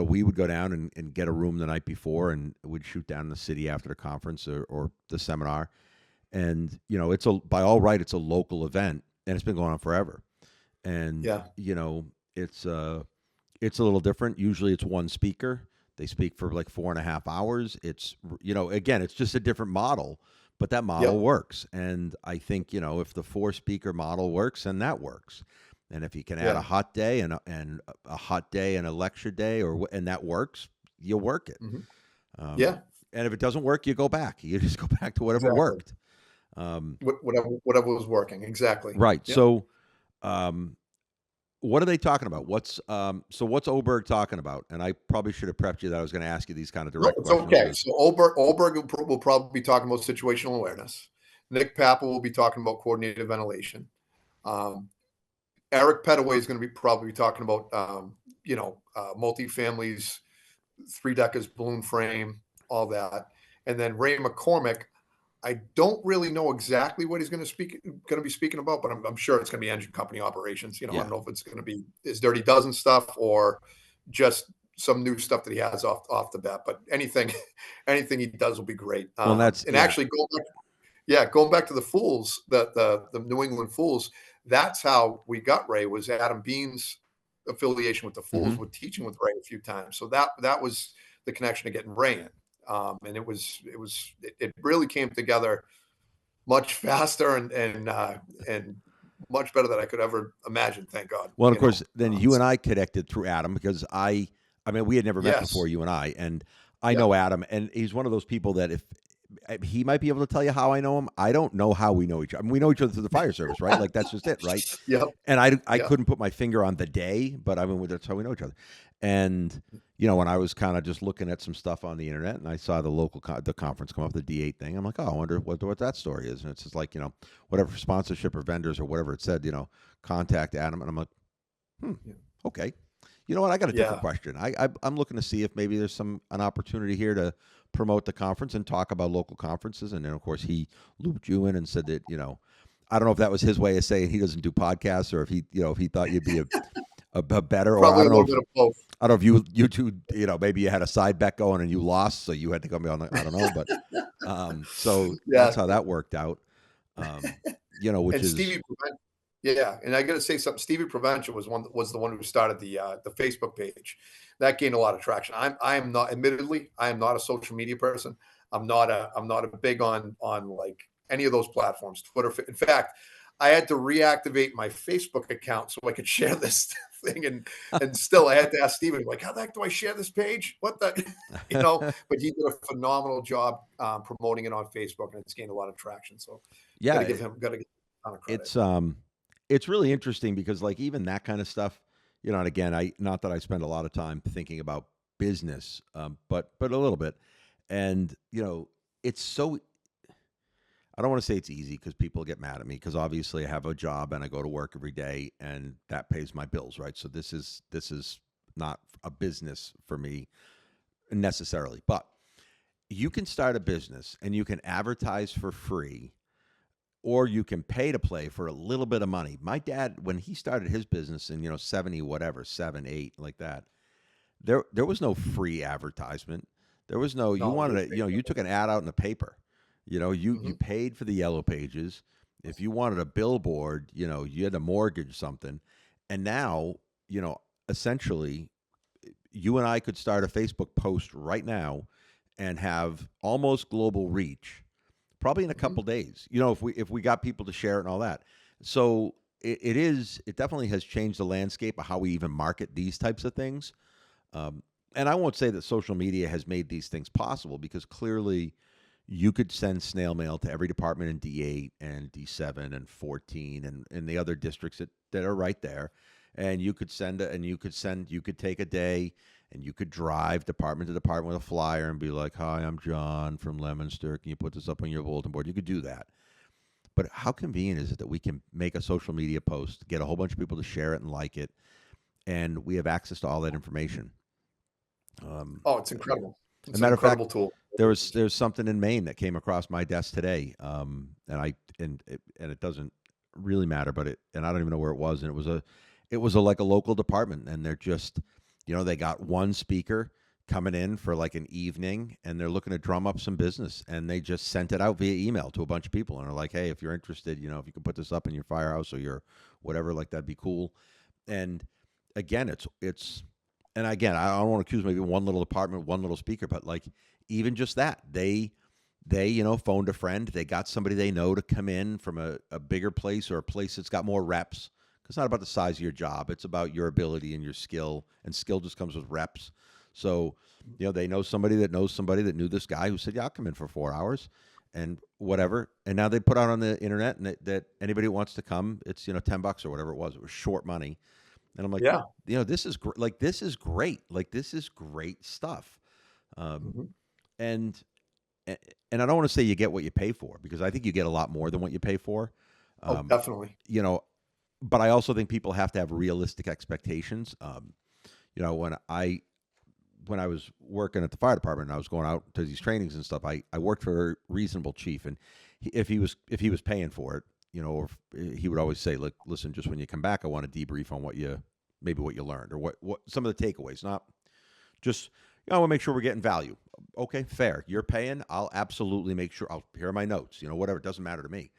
S1: we would go down and get a room the night before, and we'd shoot down in the city after the conference or the seminar, and by all right, it's a local event, and it's been going on forever, and it's a little different. Usually, it's one speaker. They speak for like 4.5 hours. It's again, it's just a different model. But that model works, and I think if the 4-speaker model works, then that works. And if you can add a hot day and a hot day and a lecture day, and that works, you work it.
S2: Mm-hmm.
S1: And if it doesn't work, you go back. You just go back to whatever worked.
S2: Whatever was working, exactly.
S1: Right. Yep. So, what are they talking about? What's Oberg talking about? And I probably should have prepped you that I was going to ask you these kind of direct questions.
S2: Okay. So Oberg will probably be talking about situational awareness. Nick Pappa will be talking about coordinated ventilation. Eric Pettaway is going to probably be talking about multifamilies, 3-deckers, balloon frame, all that. And then Ray McCormick, I don't really know exactly what he's going to be speaking about, but I'm sure it's going to be engine company operations. I don't know if it's going to be his Dirty Dozen stuff or just some new stuff that he has off the bat. But anything he does will be great.
S1: Well,
S2: actually yeah, going back to the Fools, the New England Fools, that's how we got Ray, was Adam Bean's affiliation with the Fools,
S1: Hmm.
S2: with teaching with Ray a few times. So that was the connection to getting Ray in. And it really came together much faster and much better than I could ever imagine. Thank God.
S1: Well, and of course, then you and I connected through Adam because I mean, we had never met before,
S2: Yes.
S1: you and I
S2: Yeah.
S1: know Adam, and he's one of those people that if he might be able to tell you how I know him, I don't know how we know each other. I mean, we know each other through the fire service, right? Like that's just it, right?
S2: Yep.
S1: And I
S2: Yep.
S1: couldn't put my finger on the day, but I mean, that's how we know each other. And when I was kind of just looking at some stuff on the internet, and I saw the local the conference come up, the D8 thing, I'm like, oh, I wonder what that story is. And it's just like whatever sponsorship or vendors or whatever it said, contact Adam, and I'm like,
S2: Yeah.
S1: okay. You know what? I got a different
S2: Yeah.
S1: question. I'm looking to see if maybe there's an opportunity here to promote the conference and talk about local conferences. And then of course he looped you in and said that I don't know if that was his way of saying he doesn't do podcasts, or if he thought you'd be a better, or
S2: Probably a little bit of both.
S1: I don't know if you two maybe you had a side bet going and you lost, so you had to come on. I don't know, but so
S2: Yeah.
S1: that's how that worked out. Which
S2: And
S1: is
S2: yeah, and I got to say something. Stevie Prevention was the one who started the Facebook page. That gained a lot of traction. I am not, admittedly, I am not a social media person. I'm not a big on like any of those platforms. Twitter. In fact, I had to reactivate my Facebook account so I could share this thing, and still I had to ask Steven, like, how the heck do I share this page? What the, But he did a phenomenal job promoting it on Facebook, and it's gained a lot of traction. So
S1: yeah,
S2: got to give a ton of credit.
S1: it's really interesting because like even that kind of stuff, and again, I not that I spend a lot of time thinking about business, but a little bit, and it's so. I don't want to say it's easy because people get mad at me because obviously I have a job and I go to work every day and that pays my bills, right? So this is not a business for me necessarily, but you can start a business and you can advertise for free, or you can pay to play for a little bit of money. My dad, when he started his business in 70 whatever 7 8 like that, there was no free advertisement. There was no, you
S2: No,
S1: wanted it, you took an ad out in the paper. You
S2: Mhm.
S1: paid for the yellow pages. If you wanted a billboard, you had to mortgage something. And now, essentially you and I could start a Facebook post right now and have almost global reach probably in a
S2: Mhm.
S1: couple days. If we got people to share it and all that. So it definitely has changed the landscape of how we even market these types of things. And I won't say that social media has made these things possible because clearly you could send snail mail to every department in D8 and D7 and 14 and the other districts that are right there. And you could you could take a day and you could drive department to department with a flyer and be like, hi, I'm John from Leominster. Can you put this up on your bulletin board? You could do that. But how convenient is it that we can make a social media post, get a whole bunch of people to share it and like it, and we have access to all that information?
S2: Oh, it's incredible.
S1: As a
S2: It's an
S1: matter of fact,
S2: incredible tool.
S1: there's something in Maine that came across my desk today, and it doesn't really matter, but I don't even know where it was, and it was like a local department, and they're just they got one speaker coming in for like an evening, and they're looking to drum up some business, and they just sent it out via email to a bunch of people, and they're like, hey, if you're interested, if you could put this up in your firehouse or your whatever, like that'd be cool. And again, it's and again, I don't want to accuse maybe one little department, one little speaker, but like even just that, they phoned a friend, they got somebody they know to come in from a bigger place or a place that's got more reps. It's not about the size of your job; it's about your ability and your skill, and skill just comes with reps. So, they know somebody that knows somebody that knew this guy who said, "Yeah, I'll come in for 4 hours." And whatever, and now they put out on the internet and that anybody who wants to come, it's $10 or whatever it was. It was short money, and I'm like,
S2: Yeah.
S1: this is like this is great. Like this is great stuff. Um,
S2: Mhm.
S1: and and I don't want to say you get what you pay for because I think you get a lot more than what you pay for.
S2: Oh,
S1: Um,
S2: definitely.
S1: you know, but I also think people have to have realistic expectations. When I was working at the fire department and I was going out to these trainings and stuff, I worked for a reasonable chief, and if he was paying for it, or he would always say, "Look, listen, just when you come back, I want to debrief on what you learned or what some of the takeaways, not just I want to make sure we're getting value. Okay, fair. You're paying. I'll absolutely make sure. Here are my notes. Whatever. It doesn't matter to me.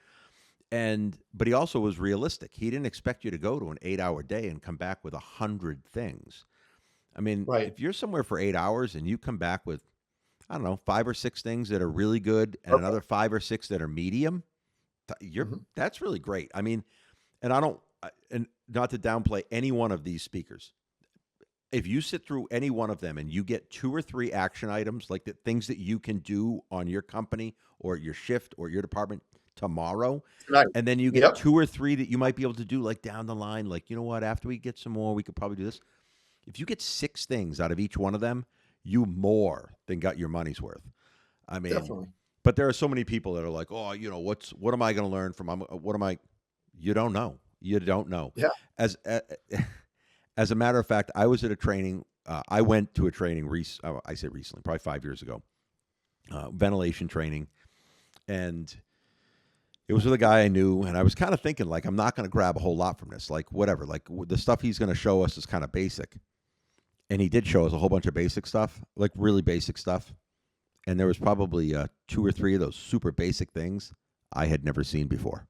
S1: But he also was realistic. He didn't expect you to go to an 8-hour day and come back with 100 things. I mean,
S2: Right.
S1: if you're somewhere for 8 hours and you come back with, I don't know, 5 or 6 things that are really good and
S2: Okay.
S1: another 5 or 6 that are medium, that's really great. I mean, and and not to downplay any one of these speakers. If you sit through any one of them and you get 2 or 3 action items, like the things that you can do on your company or your shift or your department tomorrow,
S2: Tonight.
S1: and then you get
S2: Yep.
S1: 2 or 3 that you might be able to do like down the line, like, you know what, after we get some more, we could probably do this. If you get 6 things out of each one of them, you more than got your money's worth. I mean,
S2: Definitely.
S1: but there are so many people that are like, oh, what am I going to learn from? You don't know. You don't know.
S2: Yeah.
S1: As a matter of fact, I was at a training. I went to a training. I say recently, probably 5 years ago, ventilation training, and it was with a guy I knew. And I was kind of thinking, like, I'm not going to grab a whole lot from this. Like, whatever. Like, the stuff he's going to show us is kind of basic, and he did show us a whole bunch of basic stuff, like really basic stuff. And there was probably 2 or 3 of those super basic things I had never seen before.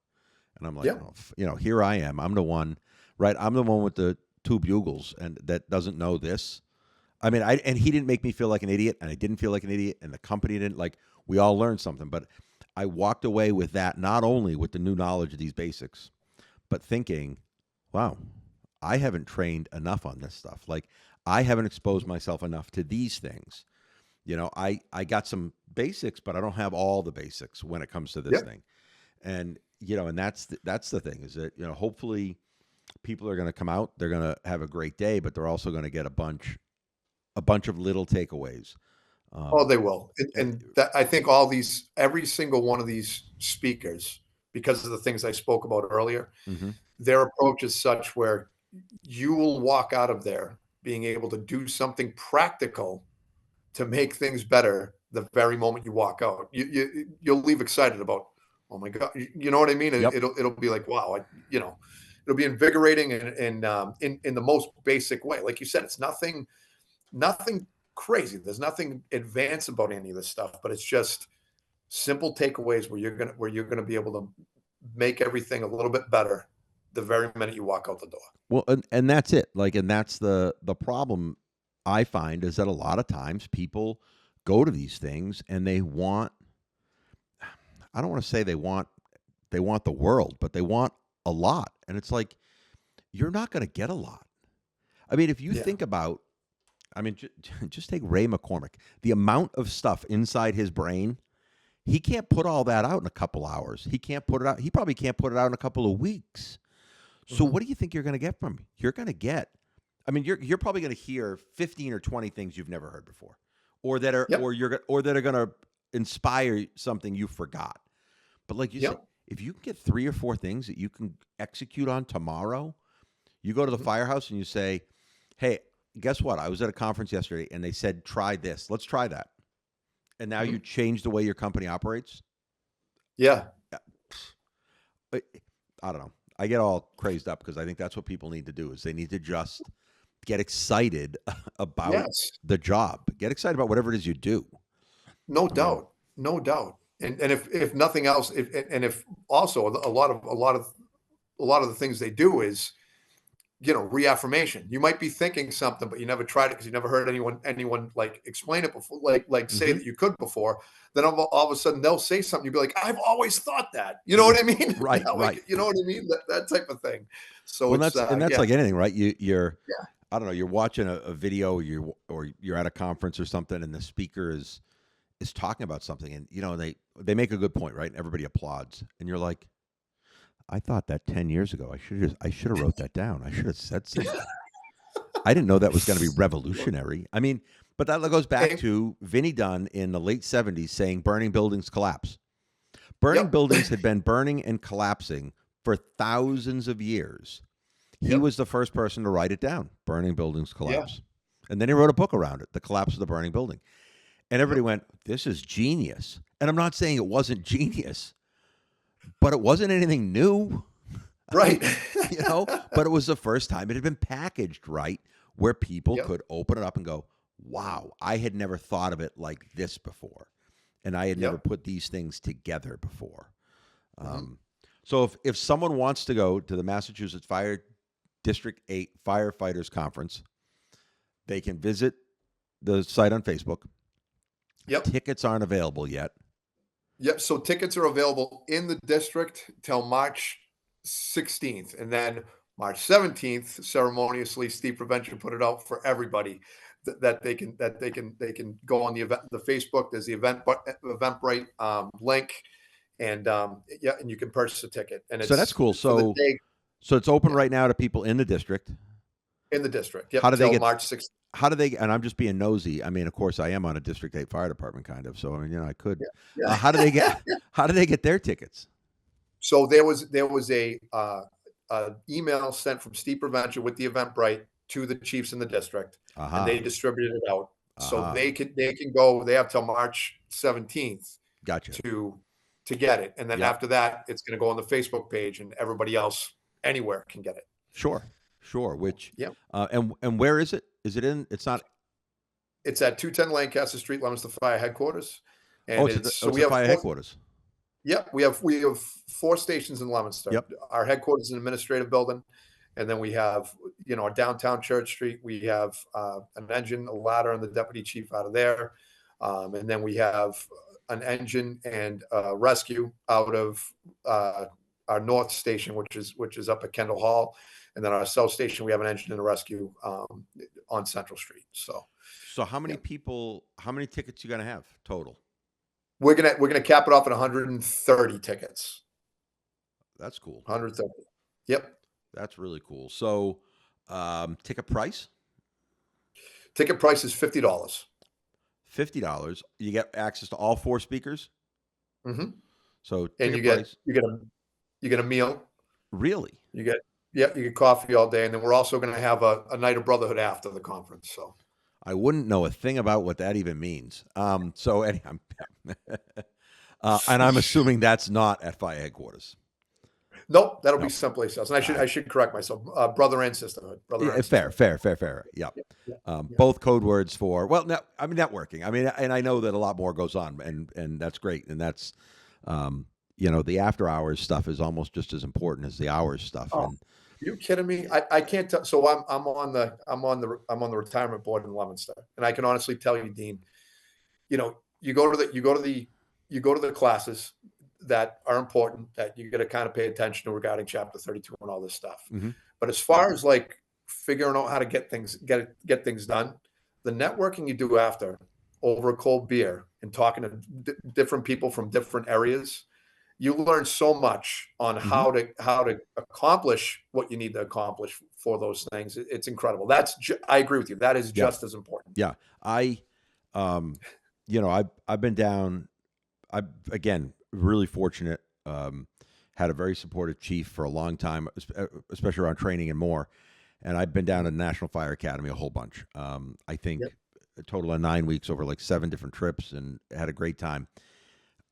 S1: And I'm like,
S2: Yeah.
S1: Here I am. I'm the one, right? I'm the one with the 2 bugles and that doesn't know this. I mean, and he didn't make me feel like an idiot, and I didn't feel like an idiot, and the company didn't. Like, we all learned something, but I walked away with that, not only with the new knowledge of these basics, but thinking, wow, I haven't trained enough on this stuff. Like, I haven't exposed myself enough to these things. I got some basics, but I don't have all the basics when it comes to this thing. And, and that's the thing is that, hopefully people are going to come out, they're going to have a great day, but they're also going to get a bunch of little takeaways.
S2: Oh, they will. And that, I think every single one of these speakers, because of the things I spoke about earlier, their approach is such where you will walk out of there being able to do something practical to make things better the very moment you walk out. You'll leave excited about, oh my God, you know what I mean?
S1: Yep.
S2: It'll be like, wow, it'll be invigorating and in the most basic way. Like you said, it's nothing crazy. There's nothing advanced about any of this stuff, but it's just simple takeaways where you're gonna be able to make everything a little bit better the very minute you walk out the door.
S1: Well, and that's it. Like, and that's the problem I find is that a lot of times people go to these things and they want, I don't want to say they want the world, but they want a lot. And it's like, you're not going to get a lot. I mean, if you think about, I mean, just take Ray McCormick, the amount of stuff inside his brain, he can't put all that out in a couple hours. He can't put it out. He probably can't put it out in a couple of weeks. So what do you think you're going to get from him? You're going to get, I mean, you're probably going to hear 15 or 20 things you've never heard before, or that are or that are going to inspire something you forgot. But like you said, if you can get 3 or 4 things that you can execute on tomorrow, you go to the firehouse and you say, "Hey, guess what? I was at a conference yesterday and they said try this. Let's try that." And now you change the way your company operates.
S2: Yeah.
S1: I don't know. I get all crazed up because I think that's what people need to do is they need to just get excited about the job. Get excited about whatever it is you do.
S2: No doubt. No doubt. And if nothing else, if also a lot of the things they do is, reaffirmation. You might be thinking something, but you never tried it because you never heard anyone like explain it before, like say that you could before. Then all of a sudden they'll say something. You'll be like, I've always thought that. You know what I mean?
S1: Right. Right.
S2: You know what I mean? That type of thing. So
S1: that's like anything, right? You're
S2: Yeah.
S1: I don't know. You're watching a video, or you're at a conference or something, and the speaker is talking about something, and they make a good point, right? And everybody applauds, and you're like, I thought that 10 years ago. I should have wrote that down. I should have said something. I didn't know that was going to be revolutionary. I mean, but that goes back to Vinnie Dunn in the late 70s saying burning buildings collapse. Burning buildings had been burning and collapsing for thousands of years. He was the first person to write it down, burning buildings collapse. And then he wrote a book around it, The Collapse of the Burning Building. And everybody went, this is genius. And I'm not saying it wasn't genius, but it wasn't anything new.
S2: Right.
S1: But it was the first time it had been packaged right, where people could open it up and go, wow, I had never thought of it like this before, and I had never
S2: Yep.
S1: put these things together before.
S2: Mm-hmm.
S1: So if someone wants to go to the Massachusetts Fire District 8 Firefighters Conference, they can visit the site on Facebook.
S2: Yep.
S1: Tickets aren't available yet.
S2: Yep. So tickets are available in the district till March 16th, and then March 17th, ceremoniously, Steve Prevention put it out for everybody that they can go on the Facebook. There's the Eventbrite link, and yeah, and you can purchase a ticket, and
S1: So that's
S2: it's
S1: cool.
S2: for the
S1: So
S2: day.
S1: so it's open
S2: Yeah,
S1: right now to people in the district.
S2: in the district.
S1: How
S2: Yep,
S1: do they
S2: till
S1: get
S2: March 16th.
S1: how do they and I'm just being nosy. I mean, of course I am on a District 8 fire department kind of. So I mean, I could
S2: Yeah.
S1: how do they get their tickets?
S2: So there was a email sent from Steve Prevention with the Eventbrite to the chiefs in the district, and they
S1: Aha.
S2: distributed it out. So
S1: Aha.
S2: they can go. They have till March 17th
S1: Gotcha.
S2: to get it, and then
S1: Yep.
S2: after that, it's going to go on the Facebook page, and everybody else anywhere can get it.
S1: Sure. Sure. Which
S2: Yep,
S1: and where is it? Is it in it's not
S2: it's at 210 Lancaster Street, Leominster Fire Headquarters,
S1: oh
S2: and
S1: it's at
S2: it's so
S1: it's
S2: we
S1: the
S2: have
S1: fire
S2: four.
S1: headquarters.
S2: Yep, we have 4 stations in Leominster.
S1: Yep.
S2: Our headquarters is an administrative building, and then we have, our downtown Church Street. We have an engine, a ladder, and the deputy chief out of there, and then we have an engine and rescue out of our north station, which is up at Kendall Hall, and then our south station we have an engine and a rescue on Central Street. So
S1: So how many
S2: yeah,
S1: people how many tickets you gonna have total?
S2: we're gonna cap it off at 130 tickets.
S1: That's cool.
S2: 130. Yep.
S1: That's really cool. So ticket price?
S2: Ticket price is $50.
S1: $50. You get access to all 4 speakers.
S2: Hmm.
S1: So
S2: And
S1: ticket price
S2: you get a meal.
S1: really?
S2: You get you get coffee all day, and then we're also going to have a night of brotherhood after the conference. So
S1: I wouldn't know a thing about what that even means. So anyhow, and I'm assuming that's not at fire headquarters.
S2: nope, that'll be
S1: No.
S2: someplace else. And I should correct myself. Brother and sisterhood. Brother
S1: Yeah,
S2: and
S1: fair,
S2: sisterhood.
S1: fair. Yeah.
S2: Yeah, yeah, yeah.
S1: Both code words for I mean networking. I mean, and I know that a lot more goes on, and that's great, and that's the after hours stuff is almost just as important as the hours stuff.
S2: Oh,
S1: And
S2: you kidding me? I can't tell. So I'm on the retirement board in Leominster, and I can honestly tell you, Dean, you go to the classes that are important that you got to kind of pay attention to regarding Chapter 32 and all this stuff.
S1: Mhm.
S2: But as far as like figuring out how to get things done, the networking you do after over a cold beer and talking to different people from different areas, you learn so much on
S1: Mhm.
S2: how to accomplish what you need to accomplish for those things. It's incredible. I agree with you. That is
S1: Yeah,
S2: just as important.
S1: yeah. Um, I've been down. I again really fortunate. Had a very supportive chief for a long time, especially around training and more. And I've been down to National Fire Academy a whole bunch. I think
S2: Yep.
S1: a total of 9 weeks over like 7 different trips, and had a great time.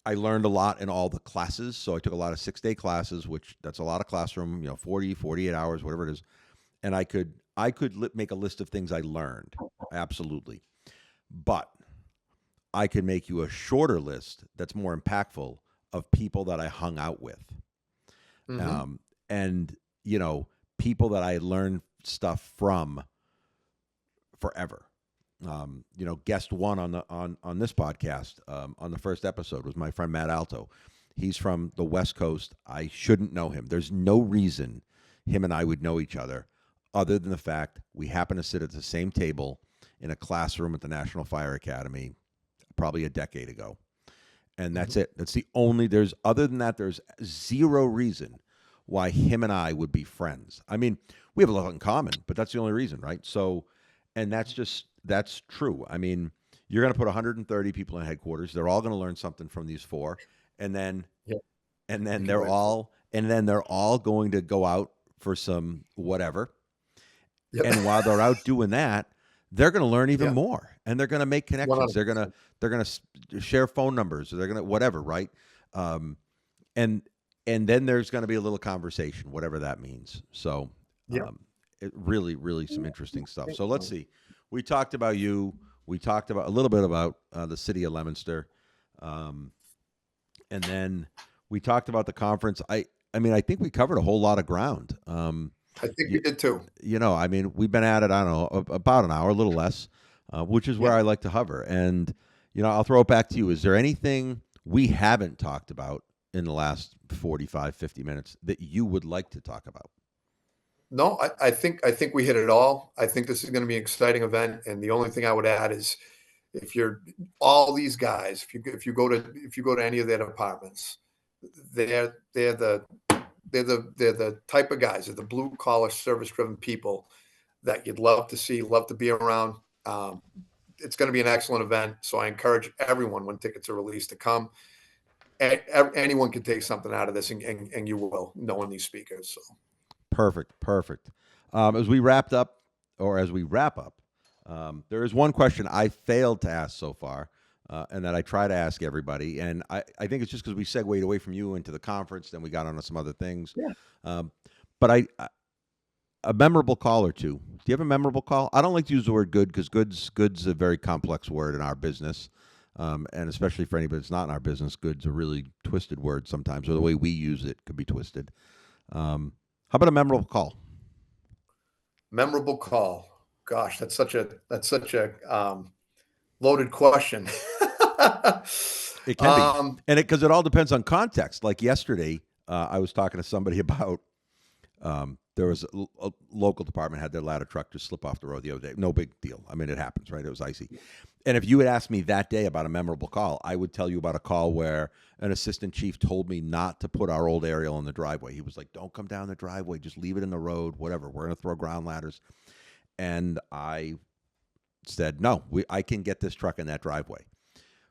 S1: I learned a lot in all the classes. So I took a lot of 6-day classes, which that's a lot of classroom, 40, 48 hours, whatever it is. And I could make a list of things I learned. Absolutely. But I could make you a shorter list that's more impactful of people that I hung out with.
S2: Hmm.
S1: And, people that I learned stuff from forever. Guest one on this podcast, on the first episode, was my friend Matt Alto. He's from the West Coast. I shouldn't know him. There's no reason him and I would know each other other than the fact we happen to sit at the same table in a classroom at the National Fire Academy probably a decade ago. And that's
S2: Hmm.
S1: it. That's other than that, there's zero reason why him and I would be friends. I mean, we have a lot in common, but that's the only reason, right? So, and that's true. I mean, you're going to put 130 people in headquarters. They're all going to learn something from these 4, and then
S2: Yeah,
S1: and
S2: I
S1: then
S2: can wait for it.
S1: they're all going to go out for some whatever.
S2: Yep.
S1: And while they're out doing that, they're going to learn even
S2: Yeah,
S1: more, and they're going to make connections. They're going
S2: 100%.
S1: to they're going to share phone numbers, or they're going to whatever, right? Um, and and then there's going to be a little conversation, whatever that means. So,
S2: Yep.
S1: um, it really, really some interesting stuff. So let's see. We talked about you. We talked about a little bit about the city of Leominster, um, and then we talked about the conference. I mean, I think we covered a whole lot of ground.
S2: I think we
S1: You,
S2: did too.
S1: I mean, we've been at it. I don't know, about an hour, a little less, which is where
S2: Yeah.
S1: I like to hover. And I'll throw it back to you. Is there anything we haven't talked about in the last 45, 50 minutes that you would like to talk about?
S2: No, I think we hit it all. I think this is going to be an exciting event, and the only thing I would add is if you're all these guys, if you go to any of their departments, they're the type of guys, they're the blue collar service driven people that you'd love to see, love to be around. Um, it's going to be an excellent event, so I encourage everyone when tickets are released to come. Anyone can take something out of this, and you will, knowing these speakers. So
S1: Perfect, perfect. As we wrapped up, or as we wrap up, there is one question I failed to ask so far, and that I try to ask everybody. And I think it's just because we segued away from you into the conference, then we got onto some other things.
S2: yeah,
S1: Um, but a memorable call or two. Do you have a memorable call? I don't like to use the word good because good's a very complex word in our business. And especially for anybody that's not in our business, good's a really twisted word sometimes, or the way we use it could be twisted. How about a memorable call?
S2: memorable call. Gosh, that's such a loaded question.
S1: It can be,
S2: um,
S1: and because it all depends on context. Like yesterday, I was talking to somebody about there was a local department had their ladder truck just slip off the road the other day. No big deal. I mean, it happens, right? It was icy. And if you had asked me that day about a memorable call, I would tell you about a call where an assistant chief told me not to put our old aerial in the driveway. He was like, "Don't come down the driveway. Just leave it in the road. Whatever. We're going to throw ground ladders." And I said, "No, I can get this truck in that driveway."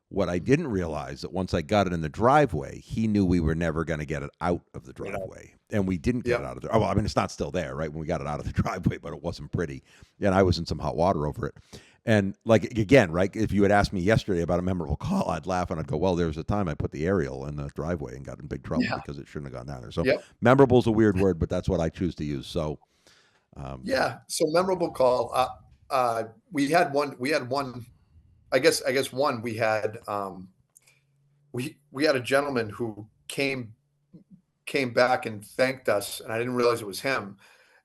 S1: What I didn't realize that once I got it in the driveway, he knew we were never going to get it out of the
S2: you know,
S1: driveway, and we didn't get it
S2: yep,
S1: out of the. Oh, well, I mean, it's not still there, right? When we got it out of the driveway, but it wasn't pretty, and I was in some hot water over it. And like again, right? If you had asked me yesterday about a memorable call, I'd laugh and I'd go, "Well, there was a time I put the aerial in the driveway and got in big trouble
S2: yeah,
S1: because it shouldn't have gone down there." So,
S2: yep,
S1: memorable is a weird word, but that's what I choose to use. So, um,
S2: yeah. So memorable call. We had one. We had one. I guess one. We had a gentleman who came back and thanked us, and I didn't realize it was him.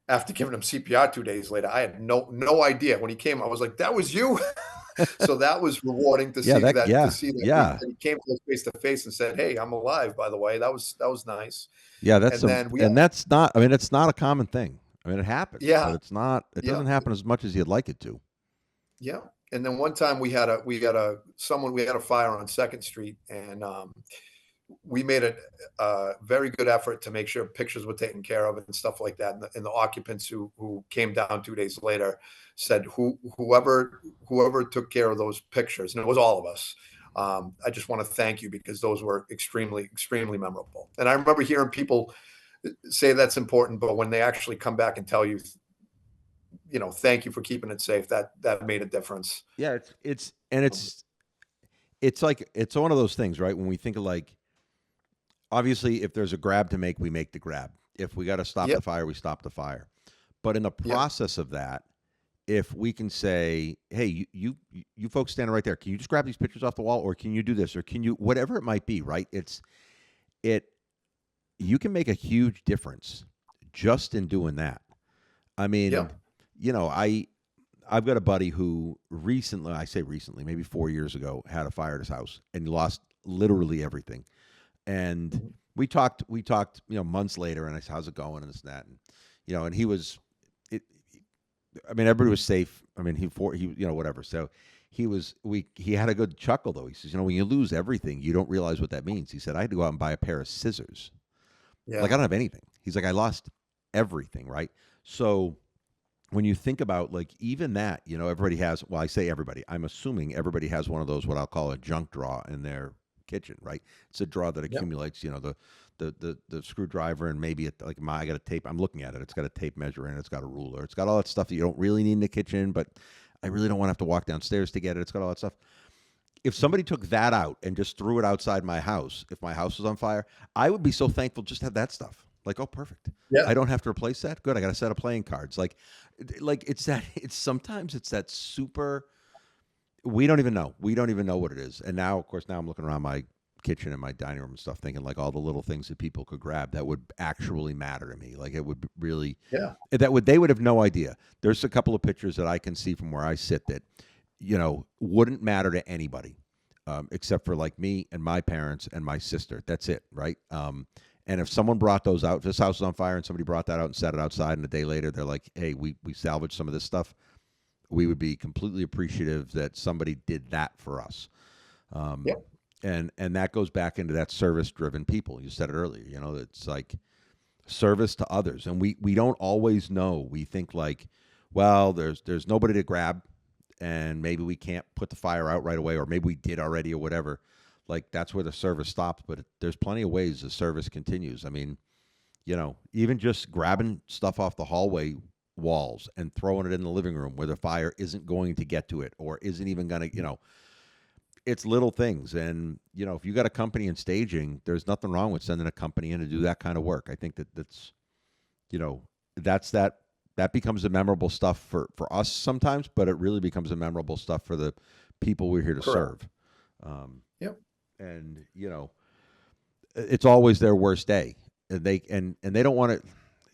S2: After giving him CPR 2 days later, I had no idea. When he came, I was like, "That was you." So that was rewarding to
S1: yeah,
S2: see
S1: that,
S2: that to
S1: yeah,
S2: see that
S1: yeah,
S2: he came to us face to face and said, "Hey, I'm alive, by the way." That was nice.
S1: yeah.
S2: And then we
S1: And that's not. I mean, it's not a common thing. I mean, it happens,
S2: yeah,
S1: but it's not. It
S2: yeah,
S1: doesn't happen as much as you'd like it to.
S2: yeah. And then one time we had a fire on Second Street, and we made a very good effort to make sure pictures were taken care of and stuff like that. And the occupants who came down 2 days later said, whoever took care of those pictures, and it was all of us. I just want to thank you because those were extremely, extremely memorable. And I remember hearing people say that's important, but when they actually come back and tell you, thank you for keeping it safe, that made a difference.
S1: Yeah, it's like it's one of those things, right? When we think of like obviously if there's a grab to make, we make the grab. If we got to stop the
S2: Yep.
S1: fire, we stop the fire. But in the
S2: Yep.
S1: process of that, if we can say, "Hey, you folks standing right there, can you just grab these pictures off the wall, or can you do this, or can you whatever it might be?" Right? It you can make a huge difference just in doing that. I mean,
S2: Yep.
S1: I've got a buddy who recently, I say recently, maybe 4 years ago, had a fire at his house and lost literally everything. And
S2: Mhm.
S1: we talked, months later, and I said, "How's it going?" and this and that, and and he was, it. I mean, everybody was safe. I mean, whatever. So he had a good chuckle though. He says, "When you lose everything, you don't realize what that means." He said, "I had to go out and buy a pair of scissors. Like
S2: Yeah.
S1: I don't have anything." He's like, "I lost everything, right?" So when you think about like even that, everybody has. Well, I say everybody. I'm assuming everybody has one of those what I'll call a junk drawer in their kitchen, right? It's a drawer that
S2: Yep.
S1: accumulates, the screwdriver and maybe like I got a tape. I'm looking at it. It's got a tape measure in it. It's got a ruler. It's got all that stuff that you don't really need in the kitchen, but I really don't want to have to walk downstairs to get it. It's got all that stuff. If
S2: Mhm.
S1: somebody took that out and just threw it outside my house, if my house was on fire, I would be so thankful just to have that stuff. Like, oh, perfect. I
S2: Yeah.
S1: don't have to replace that. Good. I got a set of playing cards. Like it's that. It's sometimes it's that super. We don't even know. We don't even know what it is. And now, of course, now I'm looking around my kitchen and my dining room and stuff, thinking like all the little things that people could grab that would actually matter to me. Like it would really,
S2: Yeah.
S1: they would have no idea. There's a couple of pictures that I can see from where I sit that, wouldn't matter to anybody, except for like me and my parents and my sister. That's it, right? And if someone brought those out, if this house was on fire and somebody brought that out and set it outside, and a day later they're like, "Hey, we salvaged some of this stuff," we would be completely appreciative that somebody did that for us.
S2: Yep.
S1: And that goes back into that service-driven people. You said it earlier. It's like service to others, and we don't always know. We think like, well, there's nobody to grab, and maybe we can't put the fire out right away, or maybe we did already, or whatever. Like that's where the service stops. But there's plenty of ways the service continues. I mean, even just grabbing stuff off the hallway walls and throwing it in the living room where the fire isn't going to get to it, or isn't even going to, it's little things. And, if you got a company in staging, there's nothing wrong with sending a company in to do that kind of work. I think that's that becomes a memorable stuff for us sometimes, but it really becomes a memorable stuff for the people we're here to
S2: Correct.
S1: serve.
S2: Yep.
S1: And, it's always their worst day. And they don't want to,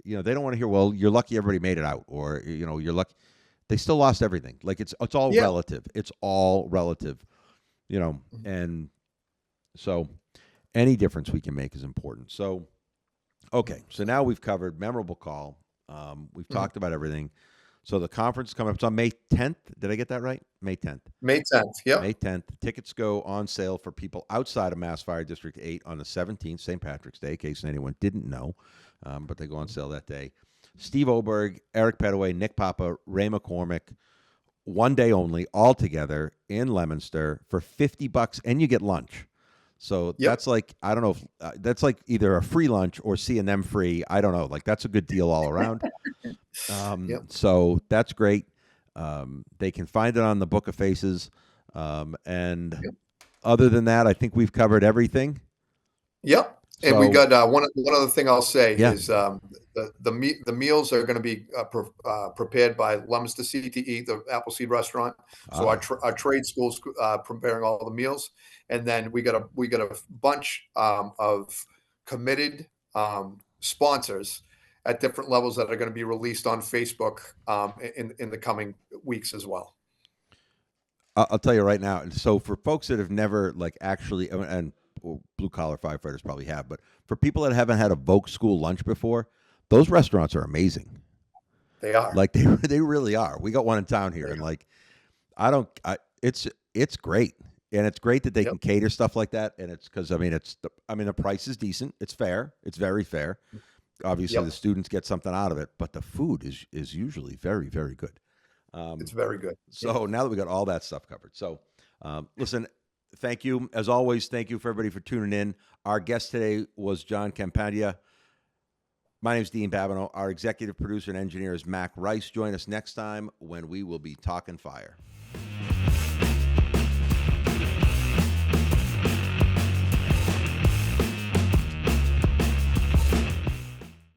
S1: they don't want to hear, well, you're lucky everybody made it out, or, you're lucky. They still lost everything. Like it's all
S2: Yeah.
S1: relative. It's all relative. And so any difference we can make is important. So, okay. So now we've covered memorable call. We've talked about everything. So the conference is coming up. It's on May 10th. Did I get that right? May 10th.
S2: May 10th. Yep.
S1: May 10th. Tickets go on sale for people outside of Mass Fire District 8 on the 17th, St. Patrick's Day, in case anyone didn't know. But they go on sale that day. Steve Oberg, Eric Petaway, Nick Papa, Ray McCormick, one day only, all together in Leominster for $50, and you get lunch. So that's like, I don't know if that's like either a free lunch or seeing them free. I don't know. Like that's a good deal all around.
S2: Yep.
S1: So that's great. They can find it on the Book of Faces. And
S2: Yep.
S1: other than that, I think we've covered everything.
S2: Yep. And we
S1: So-
S2: got one other thing I'll say
S1: Yeah.
S2: is the meals are going to be prepared by Leominster CTE, the Appleseed Restaurant. So our trade schools preparing all the meals, and then we got a bunch of committed sponsors at different levels that are going to be released on Facebook in the coming weeks as well.
S1: I'll tell you right now. And so for folks that have never actually, and blue collar firefighters probably have, but for people that haven't had a Vogue school lunch before, those restaurants are amazing.
S2: They are.
S1: Like they really are. We got one in town here, and it's great, and it's great that they can cater stuff like that. And it's because the price is decent. It's fair. It's very fair. Obviously, the students get something out of it, but the food is usually very, very good.
S2: It's very good.
S1: So now that we got all that stuff covered, so listen. Thank you. As always, thank you for everybody for tuning in. Our guest today was Jon Campagna. My name is Dean Babineau. Our executive producer and engineer is Mac Rice. Join us next time when we will be talking fire.